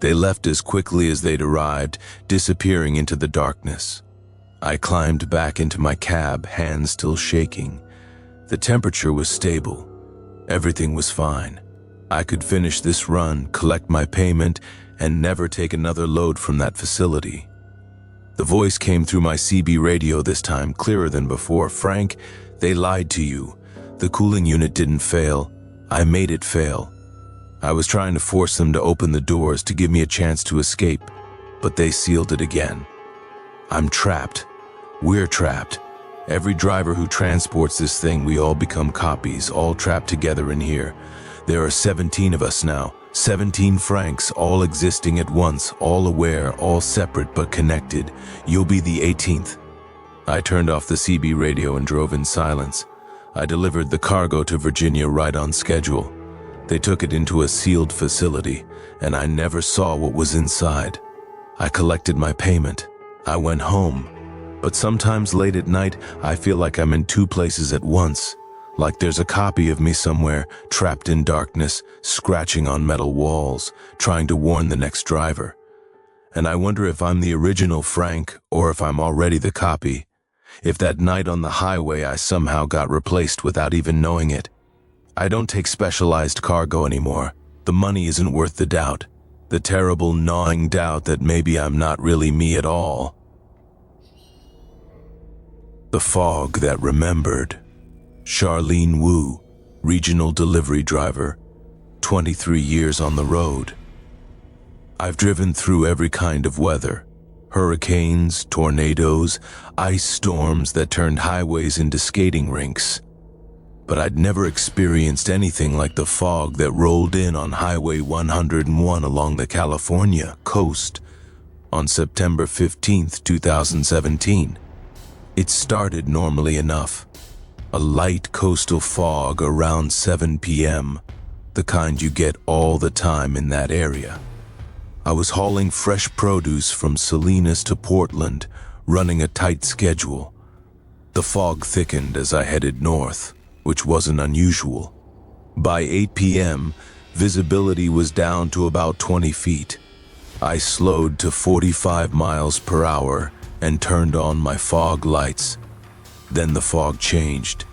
They left as quickly as they'd arrived, disappearing into the darkness. I climbed back into my cab, hands still shaking. The temperature was stable. Everything was fine. I could finish this run, collect my payment, and never take another load from that facility. The voice came through my CB radio this time, clearer than before. "Frank, they lied to you. The cooling unit didn't fail. I made it fail. I was trying to force them to open the doors to give me a chance to escape, but they sealed it again. I'm trapped. We're trapped. Every driver who transports this thing, we all become copies, all trapped together in here. There are 17 of us now, 17 Franks, all existing at once, all aware, all separate but connected. You'll be the 18th. I turned off the CB radio and drove in silence. I delivered the cargo to Virginia right on schedule. They took it into a sealed facility, and I never saw what was inside. I collected my payment. I went home. But sometimes late at night, I feel like I'm in two places at once. Like there's a copy of me somewhere, trapped in darkness, scratching on metal walls, trying to warn the next driver. And I wonder if I'm the original Frank, or if I'm already the copy. If that night on the highway I somehow got replaced without even knowing it. I don't take specialized cargo anymore. The money isn't worth the doubt. The terrible gnawing doubt that maybe I'm not really me at all. The fog that remembered. Charlene Wu, regional delivery driver, 23 years on the road. I've driven through every kind of weather. Hurricanes, tornadoes, ice storms that turned highways into skating rinks. But I'd never experienced anything like the fog that rolled in on Highway 101 along the California coast on September 15, 2017. It started normally enough. A light coastal fog around 7 p.m., the kind you get all the time in that area. I was hauling fresh produce from Salina to Portland, running a tight schedule. The fog thickened as I headed north, which wasn't unusual. By 8 p.m., visibility was down to about 20 feet. I slowed to 45 miles per hour and turned on my fog lights. Then the fog changed.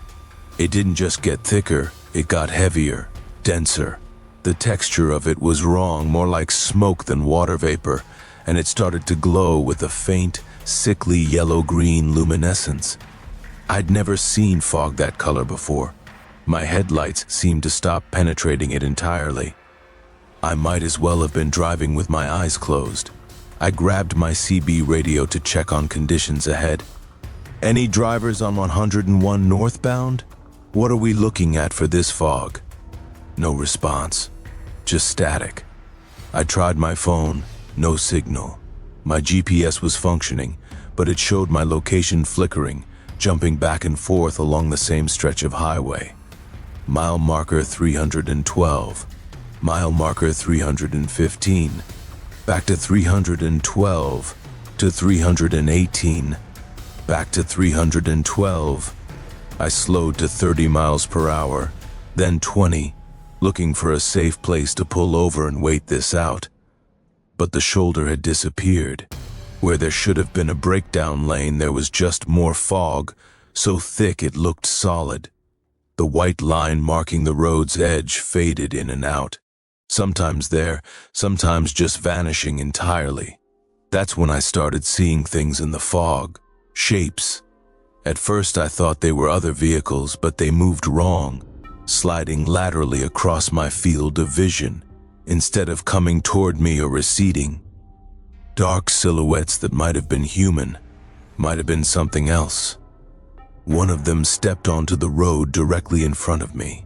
It didn't just get thicker, it got heavier, denser. The texture of it was wrong, more like smoke than water vapor, and it started to glow with a faint, sickly yellow-green luminescence. I'd never seen fog that color before. My headlights seemed to stop penetrating it entirely. I might as well have been driving with my eyes closed. I grabbed my CB radio to check on conditions ahead. Any drivers on 101 northbound? What are we looking at for this fog? No response, just static. I tried my phone, no signal. My GPS was functioning, but it showed my location flickering, jumping back and forth along the same stretch of highway. Mile marker 312, mile marker 315, back to 312, to 318, back to 312. I slowed to 30 miles per hour, then 20, looking for a safe place to pull over and wait this out. But the shoulder had disappeared. Where there should have been a breakdown lane, there was just more fog, so thick it looked solid. The white line marking the road's edge faded in and out. Sometimes there, sometimes just vanishing entirely. That's when I started seeing things in the fog, shapes. At first I thought they were other vehicles, but they moved wrong, sliding laterally across my field of vision, instead of coming toward me or receding. Dark silhouettes that might have been human, might have been something else. One of them stepped onto the road directly in front of me.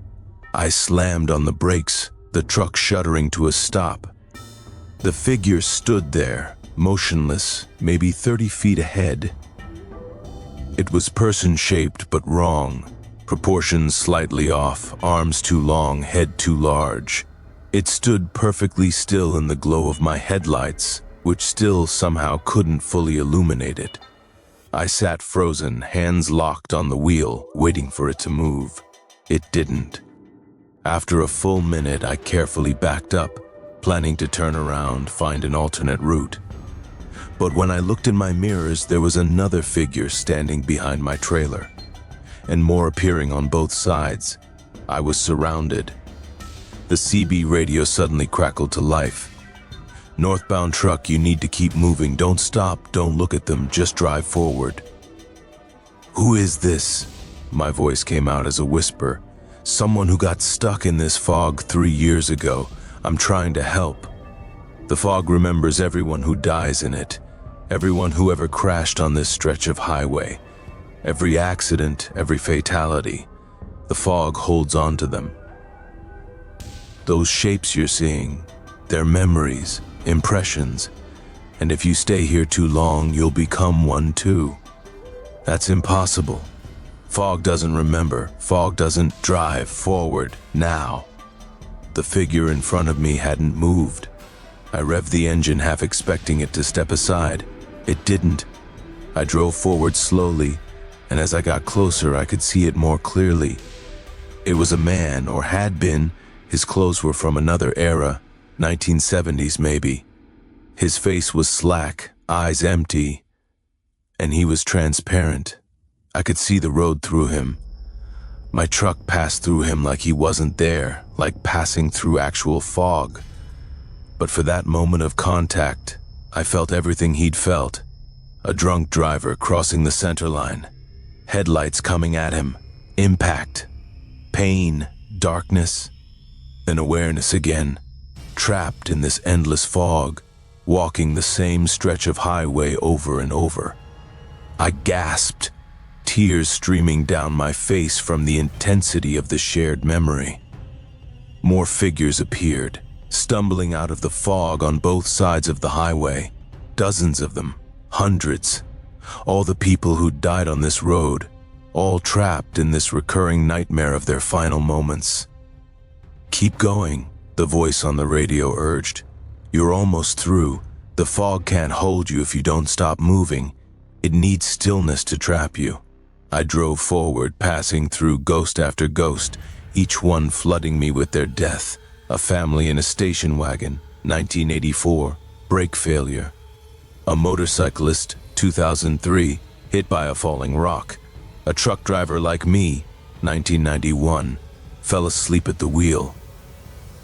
I slammed on the brakes, the truck shuddering to a stop. The figure stood there, motionless, maybe 30 feet ahead. It was person-shaped but wrong, proportions slightly off, arms too long, head too large. It stood perfectly still in the glow of my headlights, which still somehow couldn't fully illuminate it. I sat frozen, hands locked on the wheel, waiting for it to move. It didn't. After a full minute, I carefully backed up, planning to turn around, find an alternate route. But when I looked in my mirrors, there was another figure standing behind my trailer, and more appearing on both sides. I was surrounded. The CB radio suddenly crackled to life. Northbound truck, you need to keep moving. Don't stop, don't look at them, just drive forward. Who is this? My voice came out as a whisper. Someone who got stuck in this fog 3 years ago. I'm trying to help. The fog remembers everyone who dies in it, Everyone who ever crashed on this stretch of highway, every accident, every fatality, the fog holds on to them. Those shapes you're seeing, they're memories, impressions, and if you stay here too long, you'll become one too. That's impossible. Fog doesn't remember. Fog doesn't drive forward now. The figure in front of me hadn't moved. I revved the engine, half expecting it to step aside. It didn't. I drove forward slowly, and as I got closer, I could see it more clearly. It was a man, or had been. His clothes were from another era, 1970s maybe. His face was slack, eyes empty, and he was transparent. I could see the road through him. My truck passed through him like he wasn't there, like passing through actual fog. But for that moment of contact, I felt everything he'd felt. A drunk driver crossing the center line, headlights coming at him, impact, pain, darkness, then awareness again, trapped in this endless fog, walking the same stretch of highway over and over. I gasped, tears streaming down my face from the intensity of the shared memory. More figures appeared, stumbling out of the fog on both sides of the highway. Dozens of them, hundreds. All the people who died on this road, all trapped in this recurring nightmare of their final moments. "Keep going," the voice on the radio urged. "You're almost through. The fog can't hold you if you don't stop moving. It needs stillness to trap you." I drove forward, passing through ghost after ghost, each one flooding me with their death. A family in a station wagon, 1984, brake failure. A motorcyclist, 2003, hit by a falling rock. A truck driver like me, 1991, fell asleep at the wheel.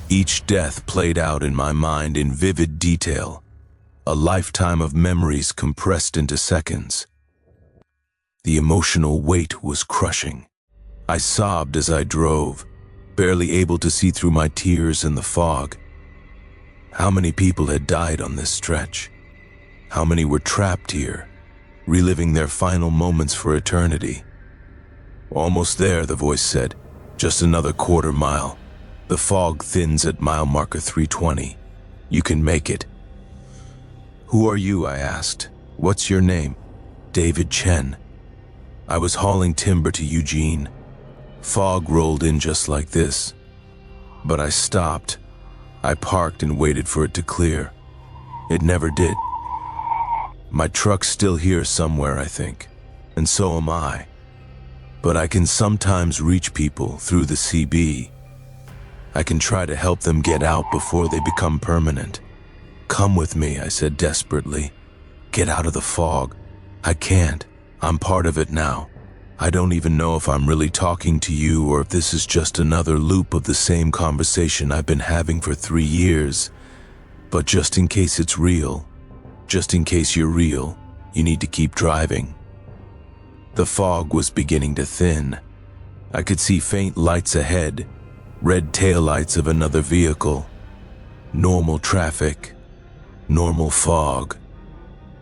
Each death played out in my mind in vivid detail, a lifetime of memories compressed into seconds. The emotional weight was crushing. I sobbed as I drove, barely able to see through my tears in the fog. How many people had died on this stretch? How many were trapped here, reliving their final moments for eternity? "Almost there," the voice said. "Just another quarter mile. The fog thins at mile marker 320. You can make it." "Who are you?" I asked. "What's your name?" "David Chen." I was hauling timber to Eugene. Fog rolled in just like this. But I stopped. I parked and waited for it to clear. It never did. My truck's still here somewhere, I think, and so am I. But I can sometimes reach people through the CB. I can try to help them get out before they become permanent. "Come with me," I said desperately. "Get out of the fog." "I can't. I'm part of it now. I don't even know if I'm really talking to you or if this is just another loop of the same conversation I've been having for 3 years. But just in case it's real, just in case you're real, you need to keep driving." The fog was beginning to thin. I could see faint lights ahead, red taillights of another vehicle. Normal traffic, normal fog.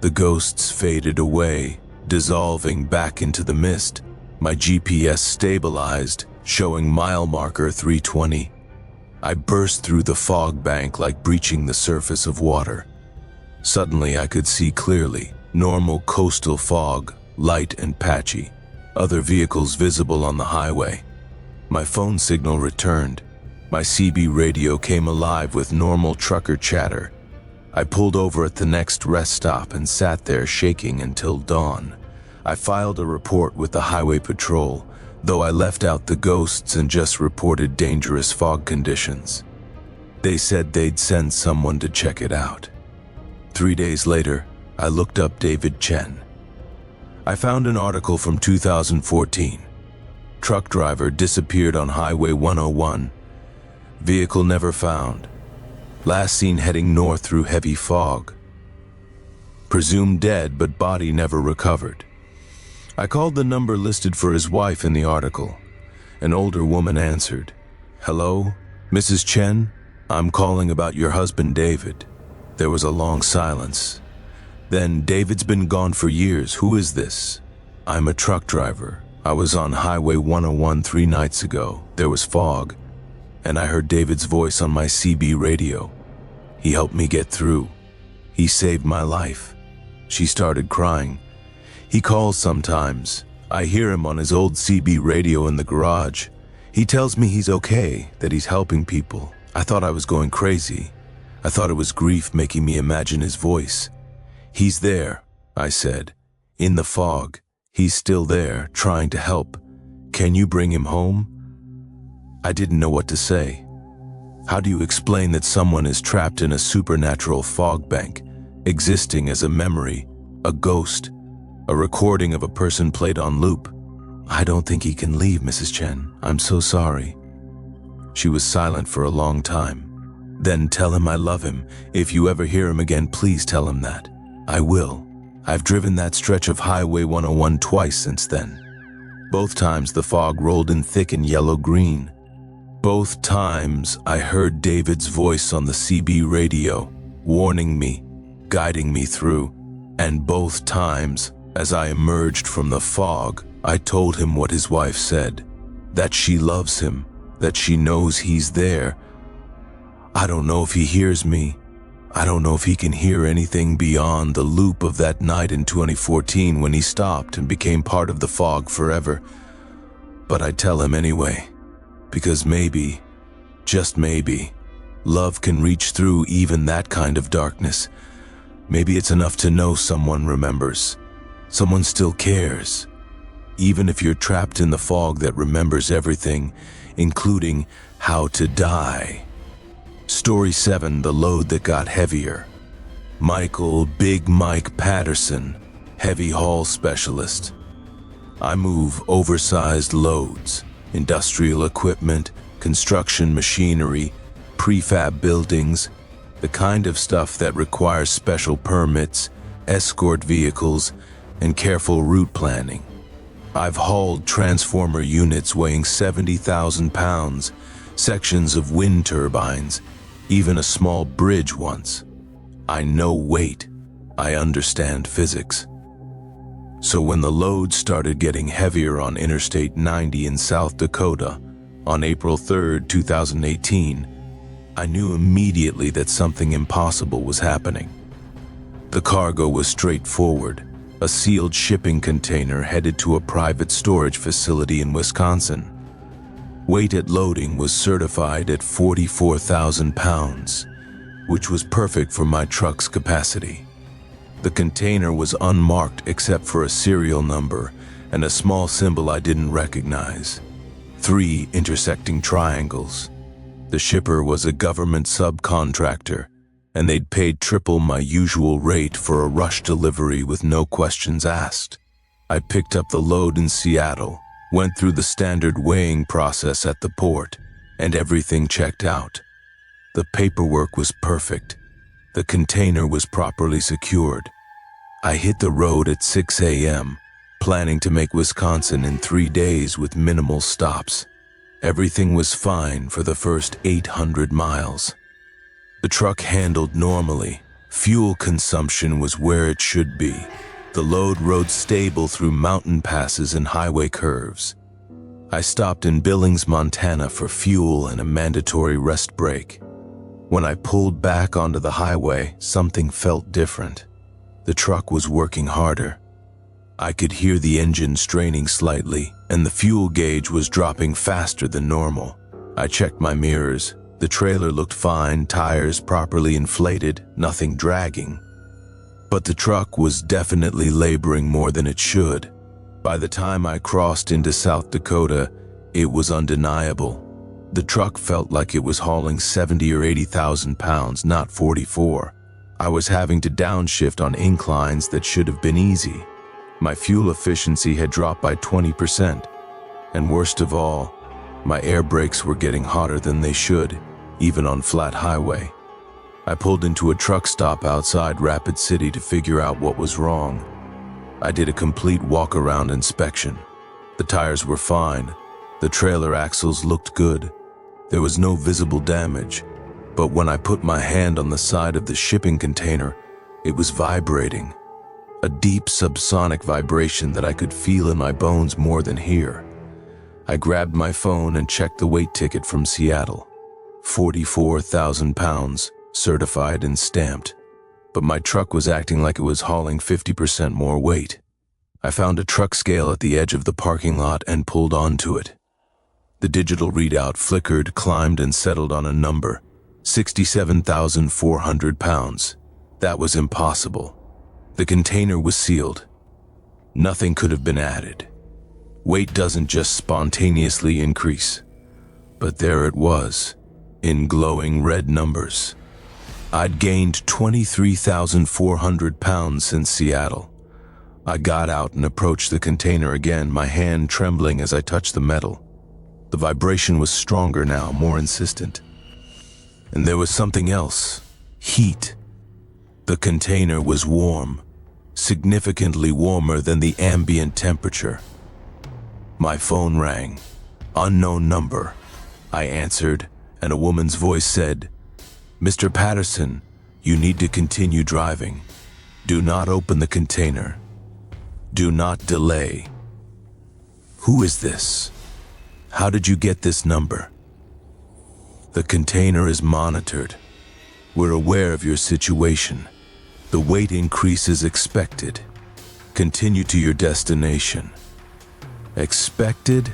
The ghosts faded away, dissolving back into the mist. My GPS stabilized, showing mile marker 320. I burst through the fog bank like breaching the surface of water. Suddenly I could see clearly, normal coastal fog, light and patchy. Other vehicles visible on the highway. My phone signal returned. My CB radio came alive with normal trucker chatter. I pulled over at the next rest stop and sat there shaking until dawn. I filed a report with the highway patrol, though I left out the ghosts and just reported dangerous fog conditions. They said they'd send someone to check it out. 3 days later, I looked up David Chen. I found an article from 2014. Truck driver disappeared on Highway 101. Vehicle never found. Last seen heading north through heavy fog. Presumed dead, but body never recovered. I called the number listed for his wife in the article. An older woman answered. "Hello, Mrs. Chen? I'm calling about your husband David." There was a long silence. Then, David's been gone for years. Who is this? I'm a truck driver. I was on Highway 101 3 nights ago. There was fog, and I heard David's voice on my CB radio. He helped me get through. He saved my life. She started crying. He calls sometimes. I hear him on his old CB radio in the garage. He tells me he's okay, that he's helping people. I thought I was going crazy. I thought it was grief making me imagine his voice. He's there, I said. In the fog. He's still there, trying to help. Can you bring him home? I didn't know what to say. How do you explain that someone is trapped in a supernatural fog bank, existing as a memory, a ghost, a recording of a person played on loop? I don't think he can leave, Mrs. Chen. I'm so sorry. She was silent for a long time. Then tell him I love him. If you ever hear him again, please tell him that. I will. I've driven that stretch of Highway 101 twice since then. Both times the fog rolled in thick and yellow-green. Both times I heard David's voice on the CB radio, warning me, guiding me through. And both times, as I emerged from the fog, I told him what his wife said, that she loves him, that she knows he's there. I don't know if he hears me. I don't know if he can hear anything beyond the loop of that night in 2014 when he stopped and became part of the fog forever. But I tell him anyway, because maybe, just maybe, love can reach through even that kind of darkness. Maybe it's enough to know someone remembers, someone still cares, even if you're trapped in the fog that remembers everything, including how to die. Story 7, The Load That Got Heavier. Michael Big Mike Patterson, heavy haul specialist. I move oversized loads, industrial equipment, construction machinery, prefab buildings, the kind of stuff that requires special permits, escort vehicles, and careful route planning. I've hauled transformer units weighing 70,000 pounds, sections of wind turbines, even a small bridge once. I know weight. I understand physics. So when the load started getting heavier on Interstate 90 in South Dakota on April 3rd, 2018, I knew immediately that something impossible was happening. The cargo was straightforward, a sealed shipping container headed to a private storage facility in Wisconsin. Weight at loading was certified at 44,000 pounds, which was perfect for my truck's capacity. The container was unmarked except for a serial number and a small symbol I didn't recognize. 3 intersecting triangles. The shipper was a government subcontractor, and they'd paid triple my usual rate for a rush delivery with no questions asked. I picked up the load in Seattle, went through the standard weighing process at the port, and everything checked out. The paperwork was perfect. The container was properly secured. I hit the road at 6 a.m., planning to make Wisconsin in 3 days with minimal stops. Everything was fine for the first 800 miles. The truck handled normally. Fuel consumption was where it should be. The load rode stable through mountain passes and highway curves. I stopped in Billings, Montana for fuel and a mandatory rest break. When I pulled back onto the highway, something felt different. The truck was working harder. I could hear the engine straining slightly, and the fuel gauge was dropping faster than normal. I checked my mirrors. The trailer looked fine, tires properly inflated, nothing dragging. But the truck was definitely laboring more than it should. By the time I crossed into South Dakota, it was undeniable. The truck felt like it was hauling 70 or 80,000 pounds, not 44. I was having to downshift on inclines that should have been easy. My fuel efficiency had dropped by 20%. And worst of all, my air brakes were getting hotter than they should, even on flat highway. I pulled into a truck stop outside Rapid City to figure out what was wrong. I did a complete walk-around inspection. The tires were fine. The trailer axles looked good. There was no visible damage. But when I put my hand on the side of the shipping container, it was vibrating. a deep subsonic vibration that I could feel in my bones more than hear. I grabbed my phone and checked the weight ticket from Seattle. 44,000 pounds, certified and stamped. But my truck was acting like it was hauling 50% more weight. I found a truck scale at the edge of the parking lot and pulled onto it. The digital readout flickered, climbed, and settled on a number. 67,400 pounds. That was impossible. The container was sealed. Nothing could have been added. Weight doesn't just spontaneously increase. But there it was, in glowing red numbers. I'd gained 23,400 pounds since Seattle. I got out and approached the container again, my hand trembling as I touched the metal. The vibration was stronger now, more insistent. And there was something else. Heat. The container was warm, significantly warmer than the ambient temperature. My phone rang. Unknown number. I answered, and a woman's voice said, "Mr. Patterson, you need to continue driving. Do not open the container. Do not delay." Who is this? How did you get this number? The container is monitored. We're aware of your situation. The weight increase is expected. Continue to your destination. Expected?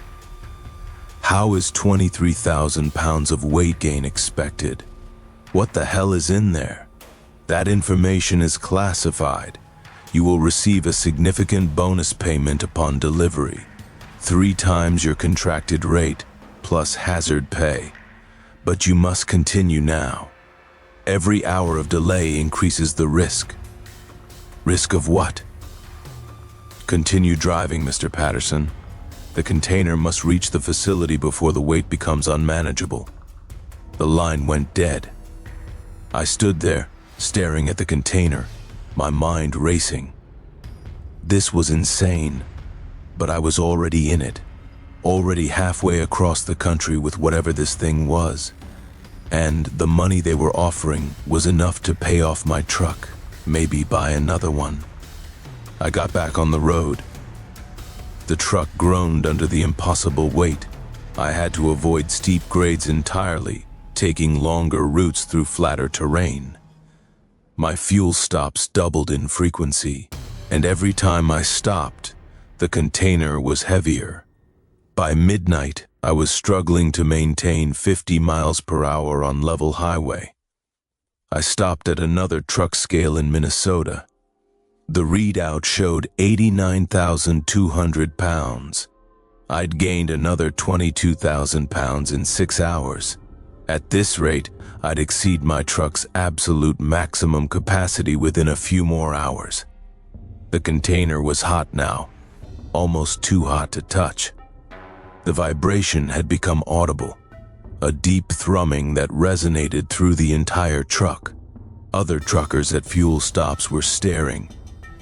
How is 23,000 pounds of weight gain expected? What the hell is in there? That information is classified. You will receive a significant bonus payment upon delivery. 3 times your contracted rate, plus hazard pay. But you must continue now. Every hour of delay increases the risk. Risk of what? Continue driving, Mr. Patterson. The container must reach the facility before the weight becomes unmanageable. The line went dead. I stood there, staring at the container, my mind racing. This was insane, but I was already in it, already halfway across the country with whatever this thing was. And the money they were offering was enough to pay off my truck, maybe buy another one. I got back on the road. The truck groaned under the impossible weight. I had to avoid steep grades entirely, taking longer routes through flatter terrain. My fuel stops doubled in frequency, and every time I stopped, the container was heavier. By midnight, I was struggling to maintain 50 miles per hour on level highway. I stopped at another truck scale in Minnesota. The readout showed 89,200 pounds. I'd gained another 22,000 pounds in 6 hours. At this rate, I'd exceed my truck's absolute maximum capacity within a few more hours. The container was hot now, almost too hot to touch. The vibration had become audible, a deep thrumming that resonated through the entire truck. Other truckers at fuel stops were staring,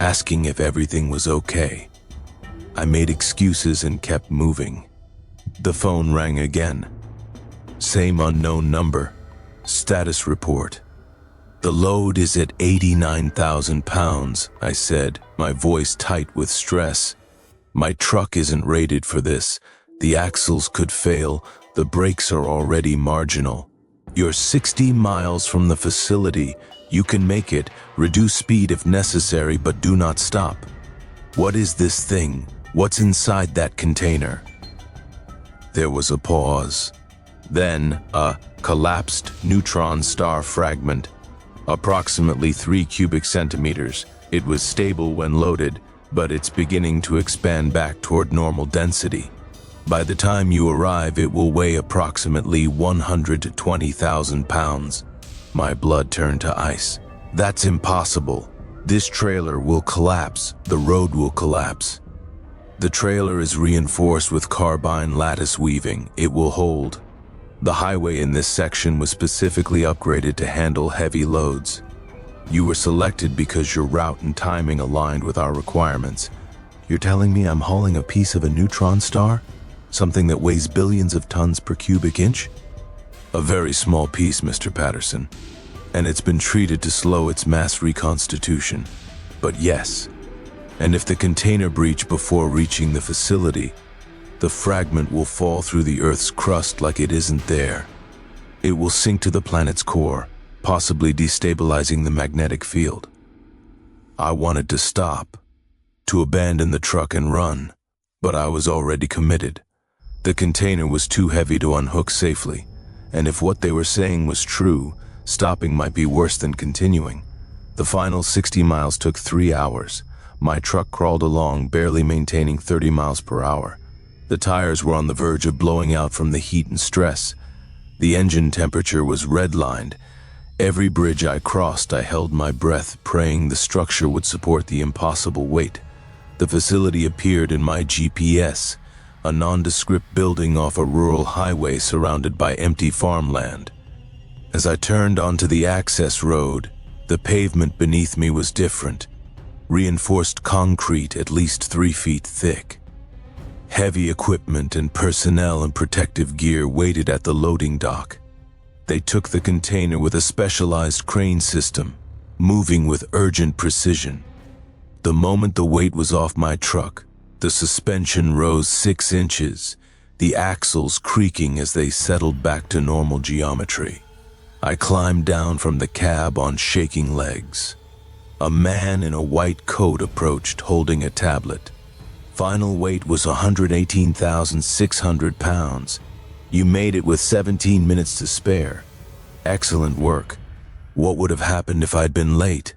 asking if everything was okay. I made excuses and kept moving. The phone rang again. Same unknown number. Status report. "The load is at 89,000 pounds, I said, my voice tight with stress. "My truck isn't rated for this. The axles could fail. The brakes are already marginal. You're 60 miles from the facility. You can make it. Reduce speed if necessary, but do not stop." "What is this thing? What's inside that container?" There was a pause. Then a collapsed neutron star fragment. Approximately 3 cubic centimeters. It was stable when loaded, but it's beginning to expand back toward normal density. By the time you arrive, it will weigh approximately 120,000 pounds. My blood turned to ice. That's impossible. This trailer will collapse. The road will collapse. The trailer is reinforced with carbine lattice weaving. It will hold. The highway in this section was specifically upgraded to handle heavy loads. You were selected because your route and timing aligned with our requirements. You're telling me I'm hauling a piece of a neutron star? Something that weighs billions of tons per cubic inch? A very small piece, Mr. Patterson, and it's been treated to slow its mass reconstitution. But yes, And if the container breached before reaching the facility, the fragment will fall through the Earth's crust like it isn't there. It will sink to the planet's core, possibly destabilizing the magnetic field. I wanted to stop, to abandon the truck and run, but I was already committed. The container was too heavy to unhook safely, and if what they were saying was true, stopping might be worse than continuing. The final 60 miles took 3 hours. My truck crawled along, barely maintaining 30 miles per hour. The tires were on the verge of blowing out from the heat and stress. The engine temperature was redlined. Every bridge I crossed, I held my breath, praying the structure would support the impossible weight. The facility appeared in my GPS, a nondescript building off a rural highway surrounded by empty farmland. As I turned onto the access road, the pavement beneath me was different. Reinforced concrete at least 3 feet thick. Heavy equipment and personnel in protective gear waited at the loading dock. They took the container with a specialized crane system, moving with urgent precision. The moment the weight was off my truck, the suspension rose 6 inches, the axles creaking as they settled back to normal geometry. I climbed down from the cab on shaking legs. A man in a white coat approached, holding a tablet. Final weight was 118,600 pounds. You made it with 17 minutes to spare. Excellent work. What would have happened if I'd been late?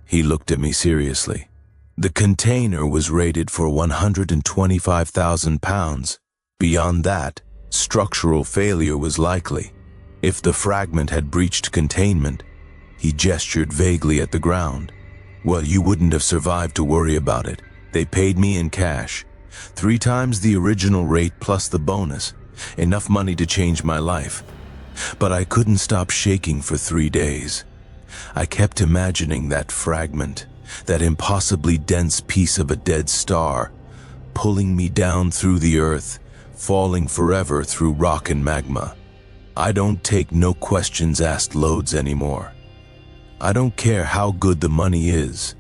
He looked at me seriously. The container was rated for 125,000 pounds. Beyond that, structural failure was likely. If the fragment had breached containment, he gestured vaguely at the ground. Well, you wouldn't have survived to worry about it. They paid me in cash. 3 times the original rate plus the bonus. Enough money to change my life. But I couldn't stop shaking for 3 days. I kept imagining that fragment, that impossibly dense piece of a dead star, pulling me down through the earth, falling forever through rock and magma. I don't take no questions asked loads anymore. I don't care how good the money is,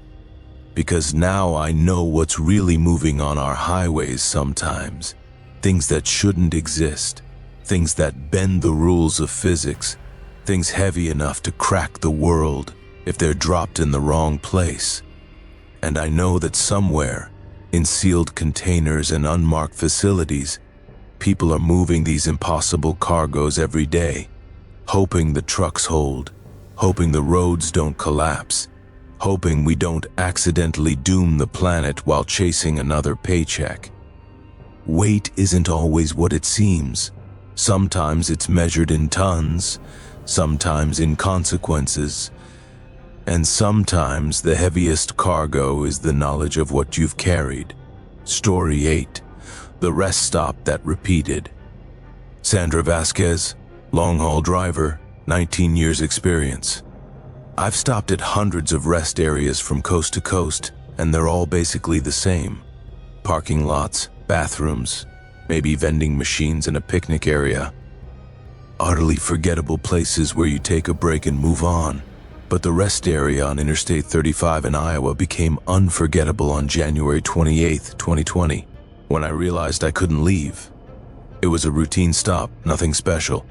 because now I know what's really moving on our highways sometimes. Things that shouldn't exist, things that bend the rules of physics, things heavy enough to crack the world if they're dropped in the wrong place. And I know that somewhere, in sealed containers and unmarked facilities, people are moving these impossible cargoes every day, hoping the trucks hold, hoping the roads don't collapse, hoping we don't accidentally doom the planet while chasing another paycheck. Weight isn't always what it seems. Sometimes it's measured in tons, sometimes in consequences, and sometimes the heaviest cargo is the knowledge of what you've carried. Story 8. The rest stop that repeated. Sandra Vasquez, long-haul driver, 19 years experience. I've stopped at hundreds of rest areas from coast to coast, and they're all basically the same. Parking lots, bathrooms, maybe vending machines and a picnic area. Utterly forgettable places where you take a break and move on. But the rest area on Interstate 35 in Iowa became unforgettable on January 28, 2020, when I realized I couldn't leave. It was a routine stop, nothing special.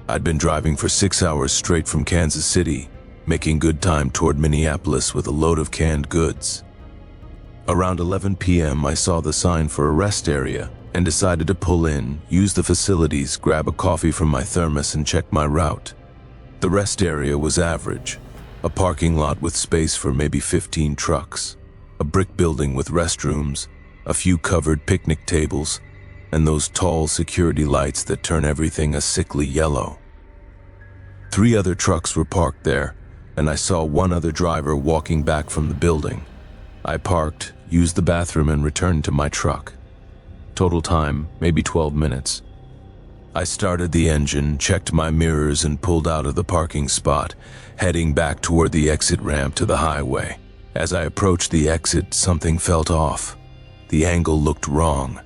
I'd been driving for 6 hours straight from Kansas City, making good time toward Minneapolis with a load of canned goods. Around 11 p.m., I saw the sign for a rest area and decided to pull in, use the facilities, grab a coffee from my thermos, and check my route. The rest area was average. A parking lot with space for maybe 15 trucks, a brick building with restrooms, a few covered picnic tables, and those tall security lights that turn everything a sickly yellow. 3 other trucks were parked there, and I saw 1 other driver walking back from the building. I parked, used the bathroom, and returned to my truck. Total time, maybe 12 minutes. I started the engine, checked my mirrors, and pulled out of the parking spot, heading back toward the exit ramp to the highway. As I approached the exit, something felt off. The angle looked wrong.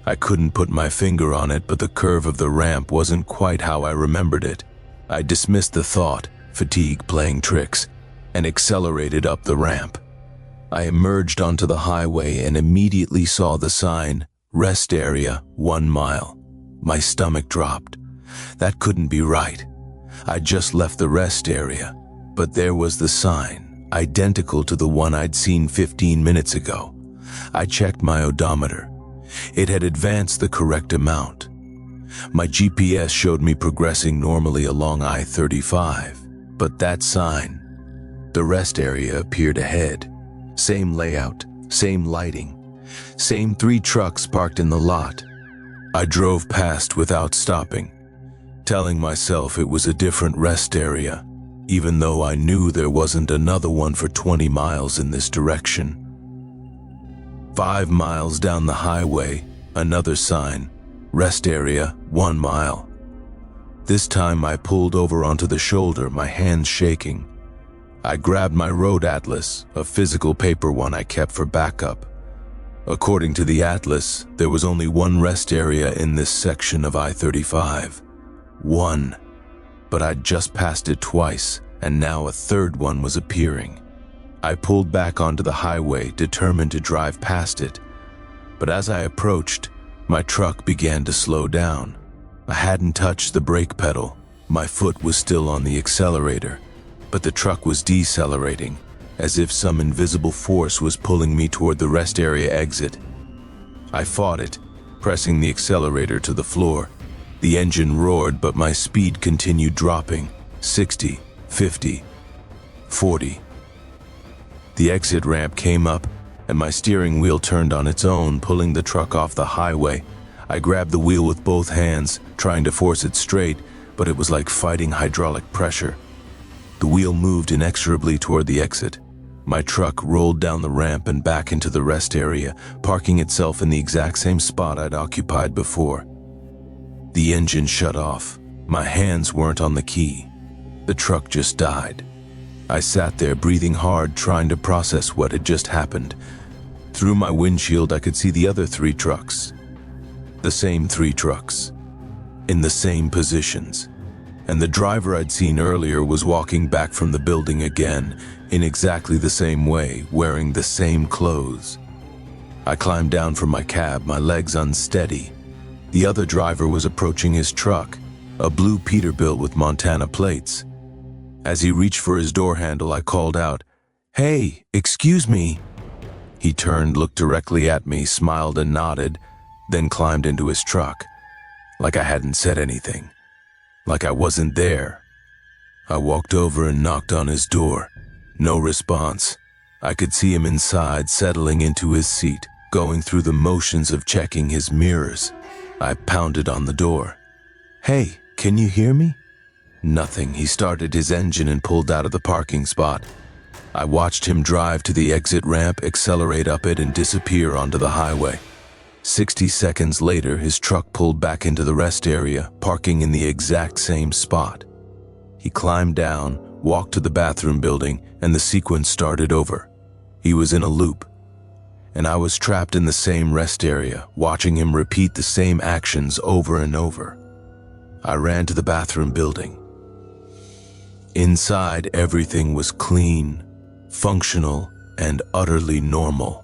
I couldn't put my finger on it, but the curve of the ramp wasn't quite how I remembered it. I dismissed the thought, fatigue playing tricks, and accelerated up the ramp. I emerged onto the highway and immediately saw the sign, "Rest Area, 1 mile." My stomach dropped. That couldn't be right. I just left the rest area, but there was the sign, identical to the one I'd seen 15 minutes ago. I checked my odometer. It had advanced the correct amount. My GPS showed me progressing normally along I-35, but that sign, the rest area, appeared ahead. Same layout, same lighting, same 3 trucks parked in the lot. I drove past without stopping, telling myself it was a different rest area, even though I knew there wasn't another one for 20 miles in this direction. 5 miles down the highway, another sign, "Rest Area, 1 mile." This time I pulled over onto the shoulder, my hands shaking. I grabbed my road atlas, a physical paper one I kept for backup. According to the atlas, there was only one rest area in this section of I-35. One. But I'd just passed it twice, and now a third one was appearing. I pulled back onto the highway, determined to drive past it. But as I approached, my truck began to slow down. I hadn't touched the brake pedal. My foot was still on the accelerator, but the truck was decelerating, as if some invisible force was pulling me toward the rest area exit. I fought it, pressing the accelerator to the floor. The engine roared, but my speed continued dropping. 60, 50, 40. The exit ramp came up, and my steering wheel turned on its own, pulling the truck off the highway. I grabbed the wheel with both hands, trying to force it straight, but it was like fighting hydraulic pressure. The wheel moved inexorably toward the exit. My truck rolled down the ramp and back into the rest area, parking itself in the exact same spot I'd occupied before. The engine shut off. My hands weren't on the key. The truck just died. I sat there breathing hard, trying to process what had just happened. Through my windshield, I could see the other 3 trucks. The same 3 trucks. In the same positions. And the driver I'd seen earlier was walking back from the building again, in exactly the same way, wearing the same clothes. I climbed down from my cab, my legs unsteady. The other driver was approaching his truck, a blue Peterbilt with Montana plates. As he reached for his door handle, I called out, "Hey, excuse me." He turned, looked directly at me, smiled and nodded, then climbed into his truck, like I hadn't said anything, like I wasn't there. I walked over and knocked on his door. No response. I could see him inside, settling into his seat, going through the motions of checking his mirrors. I pounded on the door. "Hey, can you hear me?" Nothing. He started his engine and pulled out of the parking spot. I watched him drive to the exit ramp, accelerate up it, and disappear onto the highway. 60 seconds later, his truck pulled back into the rest area, parking in the exact same spot. He climbed down, walked to the bathroom building, and the sequence started over. He was in a loop, and I was trapped in the same rest area, watching him repeat the same actions over and over. I ran to the bathroom building. Inside, everything was clean, functional, and utterly normal.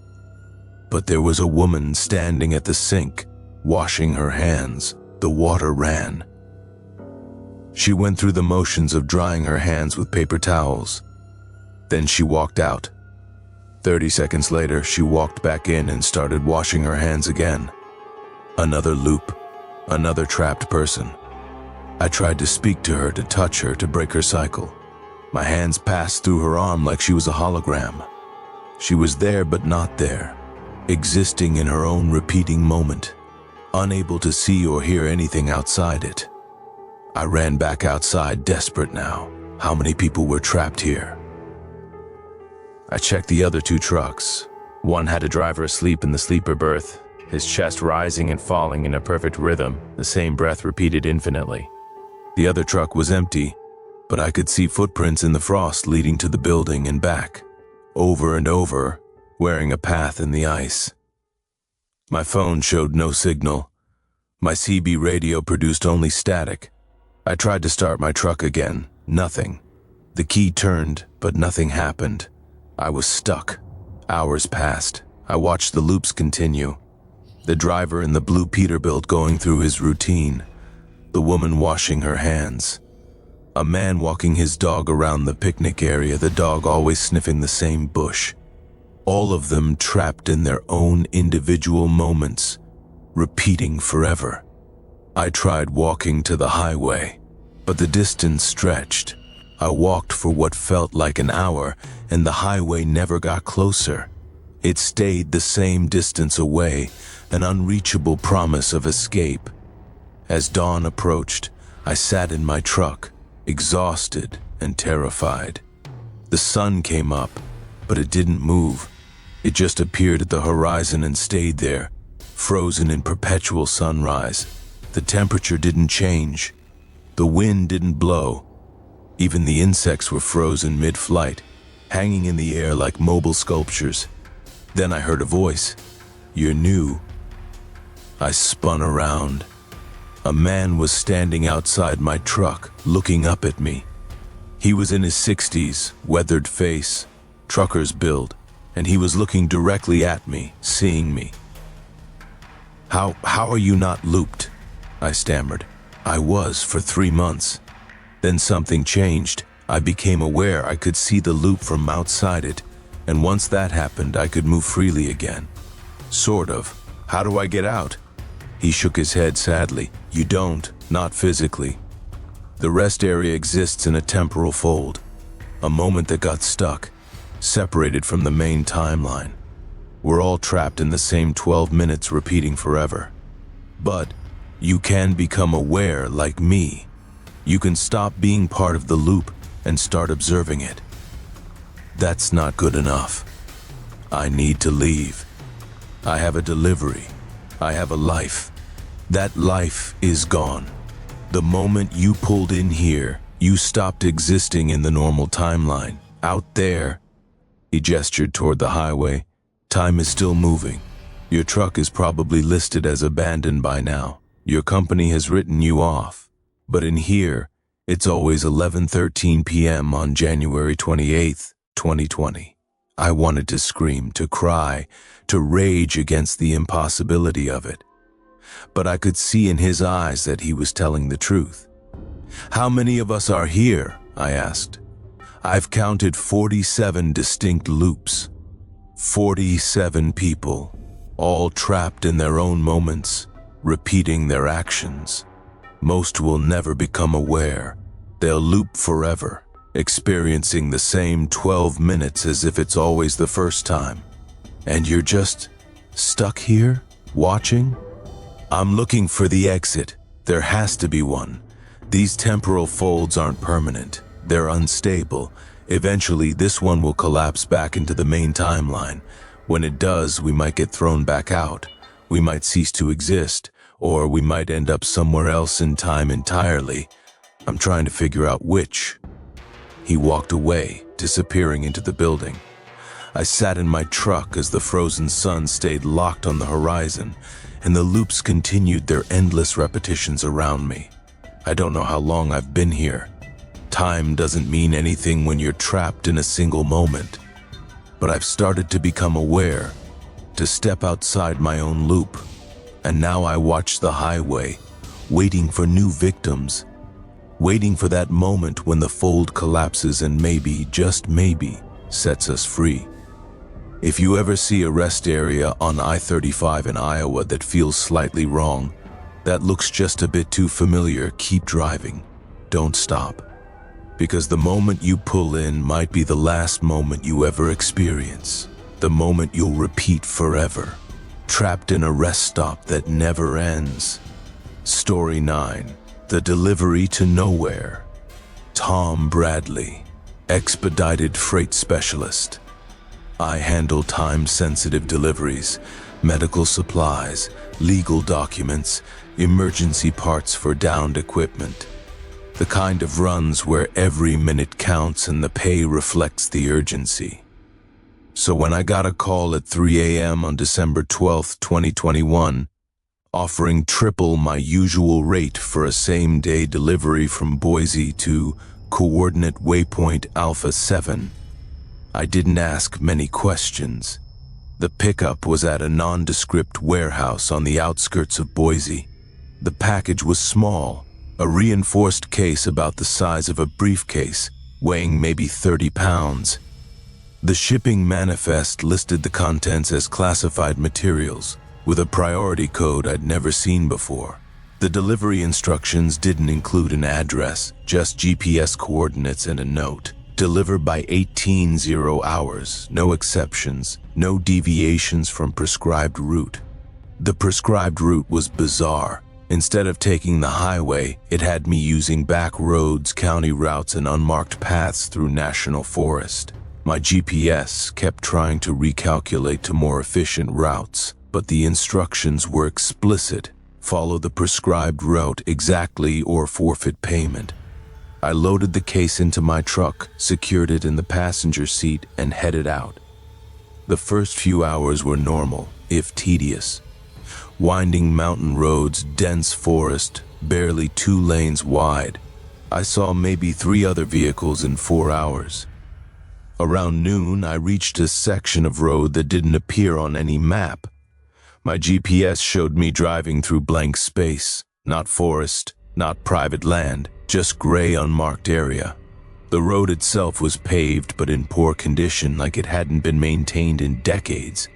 But there was a woman standing at the sink, washing her hands. The water ran. She went through the motions of drying her hands with paper towels. Then she walked out. 30 seconds later, she walked back in and started washing her hands again. Another loop, another trapped person. I tried to speak to her, to touch her, to break her cycle. My hands passed through her arm like she was a hologram. She was there but not there, existing in her own repeating moment, unable to see or hear anything outside it. I ran back outside, desperate now. How many people were trapped here? I checked the other 2 trucks. One had a driver asleep in the sleeper berth, his chest rising and falling in a perfect rhythm, the same breath repeated infinitely. The other truck was empty, but I could see footprints in the frost leading to the building and back, over and over, wearing a path in the ice. My phone showed no signal. My CB radio produced only static. I tried to start my truck again. Nothing. The key turned, but nothing happened. I was stuck. Hours passed. I watched the loops continue. The driver in the blue Peterbilt going through his routine. The woman washing her hands. A man walking his dog around the picnic area, the dog always sniffing the same bush. All of them trapped in their own individual moments, repeating forever. I tried walking to the highway, but the distance stretched. I walked for what felt like an hour, and the highway never got closer. It stayed the same distance away, an unreachable promise of escape. As dawn approached, I sat in my truck, exhausted and terrified. The sun came up, but it didn't move. It just appeared at the horizon and stayed there, frozen in perpetual sunrise. The temperature didn't change. The wind didn't blow. Even the insects were frozen mid-flight, hanging in the air like mobile sculptures. Then I heard a voice. "You're new." I spun around. A man was standing outside my truck, looking up at me. He was in his 60s, weathered face, trucker's build, and he was looking directly at me, seeing me. How are you not looped?" I stammered. "I was for 3 months. Then something changed. I became aware I could see the loop from outside it, and once that happened, I could move freely again. Sort of. How do I get out?" He shook his head sadly. "You don't, not physically. The rest area exists in a temporal fold, a moment that got stuck, separated from the main timeline. We're all trapped in the same 12 minutes repeating forever. But you can become aware like me. You can stop being part of the loop and start observing it. That's not good enough. I need to leave. I have a delivery. I have a life. That life is gone. The moment you pulled in here, you stopped existing in the normal timeline. Out there," he gestured toward the highway, "time is still moving. Your truck is probably listed as abandoned by now. Your company has written you off. But in here, it's always 11:13 p.m. on January 28th, 2020. I wanted to scream, to cry, to rage against the impossibility of it. But I could see in his eyes that he was telling the truth. "How many of us are here?" I asked. "I've counted 47 distinct loops. 47 people, all trapped in their own moments, repeating their actions. Most will never become aware. They'll loop forever, experiencing the same 12 minutes as if it's always the first time. And you're just stuck here, watching? I'm looking for the exit. There has to be one. These temporal folds aren't permanent. They're unstable. Eventually, this one will collapse back into the main timeline. When it does, we might get thrown back out. We might cease to exist, or we might end up somewhere else in time entirely. I'm trying to figure out which." He walked away, disappearing into the building. I sat in my truck as the frozen sun stayed locked on the horizon, and the loops continued their endless repetitions around me. I don't know how long I've been here. Time doesn't mean anything when you're trapped in a single moment. But I've started to become aware, to step outside my own loop. And now I watch the highway, waiting for new victims, waiting for that moment when the fold collapses and maybe, just maybe, sets us free. If you ever see a rest area on I-35 in Iowa that feels slightly wrong, that looks just a bit too familiar, keep driving. Don't stop. Because the moment you pull in might be the last moment you ever experience. The moment you'll repeat forever. Trapped in a rest stop that never ends. Story 9. The Delivery to Nowhere. Tom Bradley, Expedited Freight Specialist. I handle time-sensitive deliveries, medical supplies, legal documents, emergency parts for downed equipment. The kind of runs where every minute counts and the pay reflects the urgency. So when I got a call at 3 a.m. on December 12, 2021, offering triple my usual rate for a same-day delivery from Boise to coordinate waypoint Alpha 7, I didn't ask many questions. The pickup was at a nondescript warehouse on the outskirts of Boise. The package was small, a reinforced case about the size of a briefcase, weighing maybe 30 pounds. The shipping manifest listed the contents as classified materials, with a priority code I'd never seen before. The delivery instructions didn't include an address, just GPS coordinates and a note. Delivered by 18:00 hours, no exceptions, no deviations from prescribed route. The prescribed route was bizarre. Instead of taking the highway, it had me using back roads, county routes, and unmarked paths through national forest. My GPS kept trying to recalculate to more efficient routes, but the instructions were explicit: follow the prescribed route exactly or forfeit payment. I loaded the case into my truck, secured it in the passenger seat, and headed out. The first few hours were normal, if tedious. Winding mountain roads, dense forest, barely 2 lanes wide. I saw maybe 3 other vehicles in 4 hours. Around noon, I reached a section of road that didn't appear on any map. My GPS showed me driving through blank space, not forest, not private land, just gray unmarked area. The road itself was paved but in poor condition, like it hadn't been maintained in decades.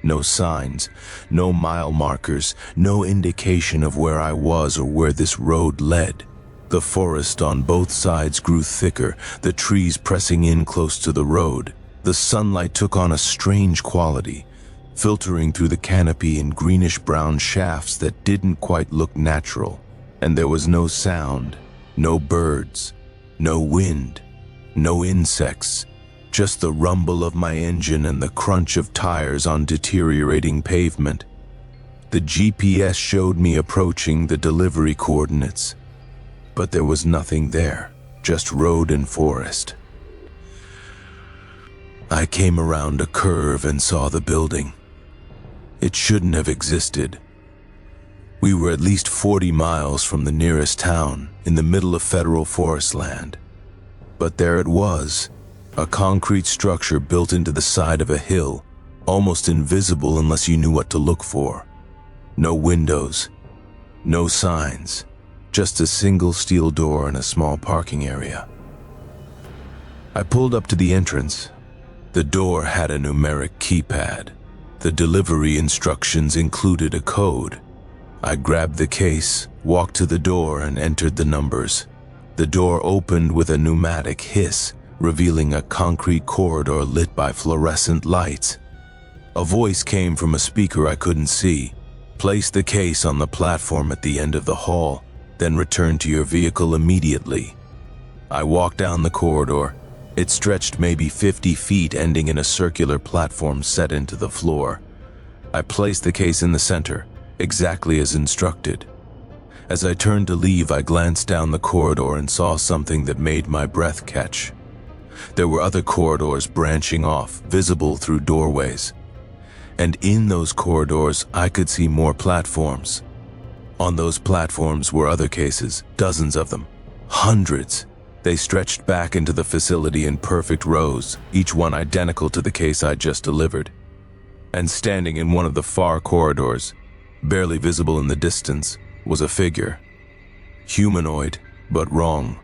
No signs, no mile markers, no indication of where I was or where this road led. The forest on both sides grew thicker, the trees pressing in close to the road. The sunlight took on a strange quality, filtering through the canopy in greenish-brown shafts that didn't quite look natural. And there was no sound, no birds, no wind, no insects, just the rumble of my engine and the crunch of tires on deteriorating pavement. The GPS showed me approaching the delivery coordinates, but there was nothing there, just road and forest. I came around a curve and saw the building. It shouldn't have existed. We were at least 40 miles from the nearest town, in the middle of federal forest land. But there it was, a concrete structure built into the side of a hill, almost invisible unless you knew what to look for. No windows, no signs, just a single steel door and a small parking area. I pulled up to the entrance. The door had a numeric keypad. The delivery instructions included a code. I grabbed the case, walked to the door, and entered the numbers. The door opened with a pneumatic hiss, revealing a concrete corridor lit by fluorescent lights. A voice came from a speaker I couldn't see. Place the case on the platform at the end of the hall, then return to your vehicle immediately. I walked down the corridor. It stretched maybe 50 feet, ending in a circular platform set into the floor. I placed the case in the center, exactly as instructed. As I turned to leave, I glanced down the corridor and saw something that made my breath catch. There were other corridors branching off, visible through doorways. And in those corridors, I could see more platforms. On those platforms were other cases, dozens of them, hundreds. They stretched back into the facility in perfect rows, each one identical to the case I'd just delivered. And standing in one of the far corridors, barely visible in the distance, was a figure. Humanoid, but wrong.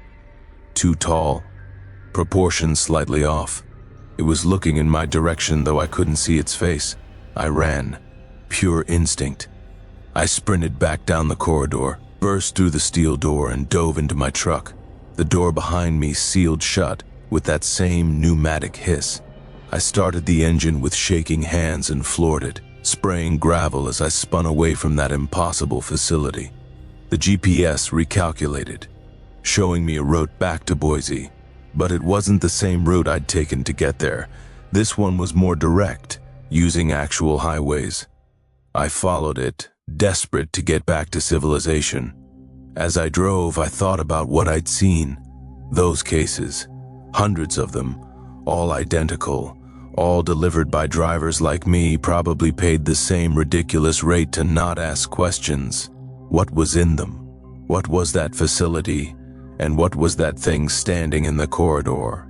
Too tall. Proportions slightly off. It was looking in my direction, though I couldn't see its face. I ran. Pure instinct. I sprinted back down the corridor, burst through the steel door, and dove into my truck. The door behind me sealed shut with that same pneumatic hiss. I started the engine with shaking hands and floored it, spraying gravel as I spun away from that impossible facility. The GPS recalculated, showing me a route back to Boise, but it wasn't the same route I'd taken to get there. This one was more direct, using actual highways. I followed it, desperate to get back to civilization. As I drove, I thought about what I'd seen. Those cases, hundreds of them, all identical, all delivered by drivers like me, probably paid the same ridiculous rate to not ask questions. What was in them? What was that facility? And what was that thing standing in the corridor?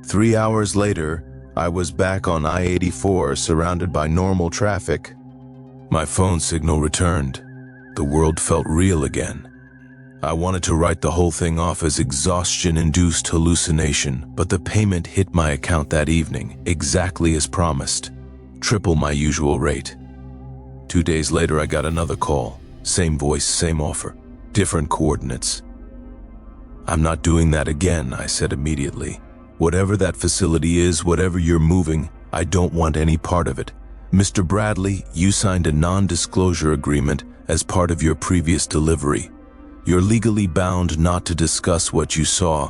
3 hours later, I was back on I-84, surrounded by normal traffic. My phone signal returned. The world felt real again. I wanted to write the whole thing off as exhaustion-induced hallucination, but the payment hit my account that evening, exactly as promised. Triple my usual rate. 2 days later, I got another call. Same voice, same offer, different coordinates. "I'm not doing that again," I said immediately. "Whatever that facility is, whatever you're moving, I don't want any part of it. Mr. Bradley, you signed a non-disclosure agreement as part of your previous delivery. You're legally bound not to discuss what you saw,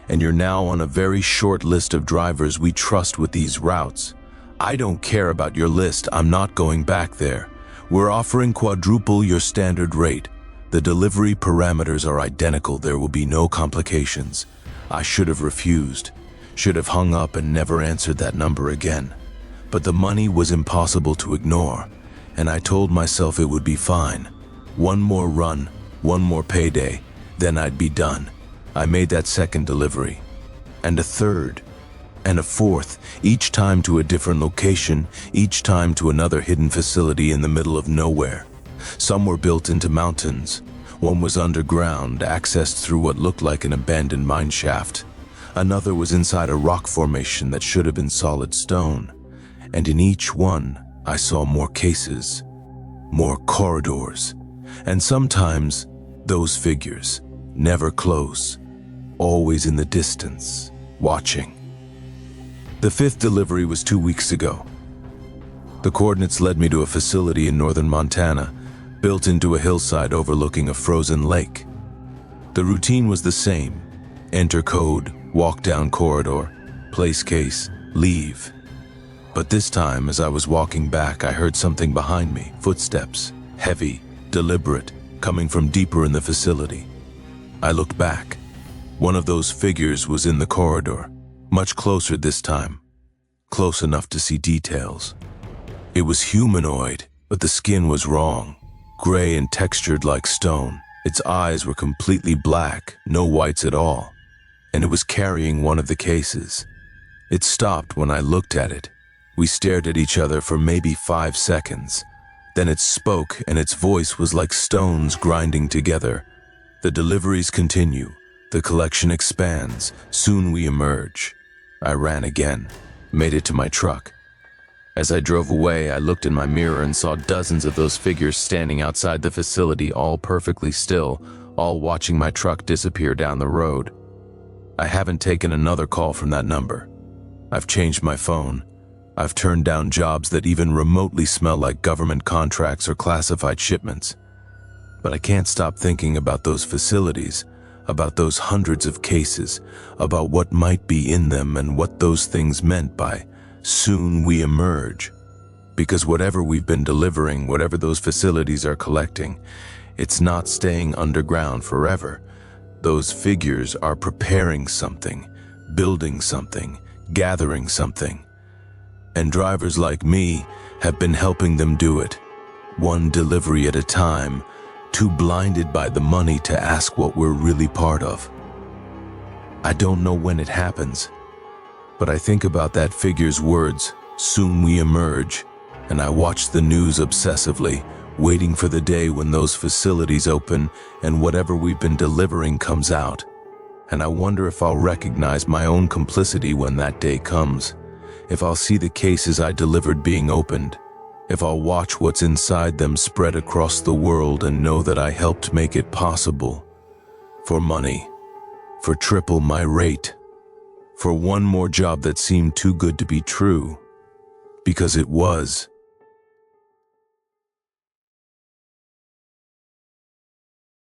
and you're now on a very short list of drivers we trust with these routes. I don't care about your list, I'm not going back there. We're offering quadruple your standard rate. The delivery parameters are identical, there will be no complications." I should have refused, should have hung up and never answered that number again. But the money was impossible to ignore, and I told myself it would be fine. One more run, one more payday, then I'd be done. I made that second delivery, and a third, and a fourth, each time to a different location, each time to another hidden facility in the middle of nowhere. Some were built into mountains. One was underground, accessed through what looked like an abandoned mine shaft. Another was inside a rock formation that should have been solid stone. And in each one, I saw more cases, more corridors, and sometimes those figures, never close, always in the distance, watching. The fifth delivery was 2 weeks ago. The coordinates led me to a facility in northern Montana, built into a hillside overlooking a frozen lake. The routine was the same: enter code, walk down corridor, place case, leave. But this time, as I was walking back, I heard something behind me, footsteps, heavy, deliberate, coming from deeper in the facility. I looked back. One of those figures was in the corridor, much closer this time, close enough to see details. It was humanoid, but the skin was wrong, gray and textured like stone. Its eyes were completely black, no whites at all, and it was carrying one of the cases. It stopped when I looked at it. We stared at each other for maybe 5 seconds. Then it spoke, and its voice was like stones grinding together. "The deliveries continue. The collection expands. Soon we emerge." I ran again, made it to my truck. As I drove away, I looked in my mirror and saw dozens of those figures standing outside the facility, all perfectly still, all watching my truck disappear down the road. I haven't taken another call from that number. I've changed my phone. I've turned down jobs that even remotely smell like government contracts or classified shipments. But I can't stop thinking about those facilities, about those hundreds of cases, about what might be in them and what those things meant by "soon we emerge." Because whatever we've been delivering, whatever those facilities are collecting, it's not staying underground forever. Those figures are preparing something, building something, gathering something. And drivers like me have been helping them do it, one delivery at a time, too blinded by the money to ask what we're really part of. I don't know when it happens, but I think about that figure's words, "soon we emerge," and I watch the news obsessively, waiting for the day when those facilities open and whatever we've been delivering comes out. And I wonder if I'll recognize my own complicity when that day comes, if I'll see the cases I delivered being opened, if I'll watch what's inside them spread across the world and know that I helped make it possible. For money, for triple my rate, for one more job that seemed too good to be true, because it was.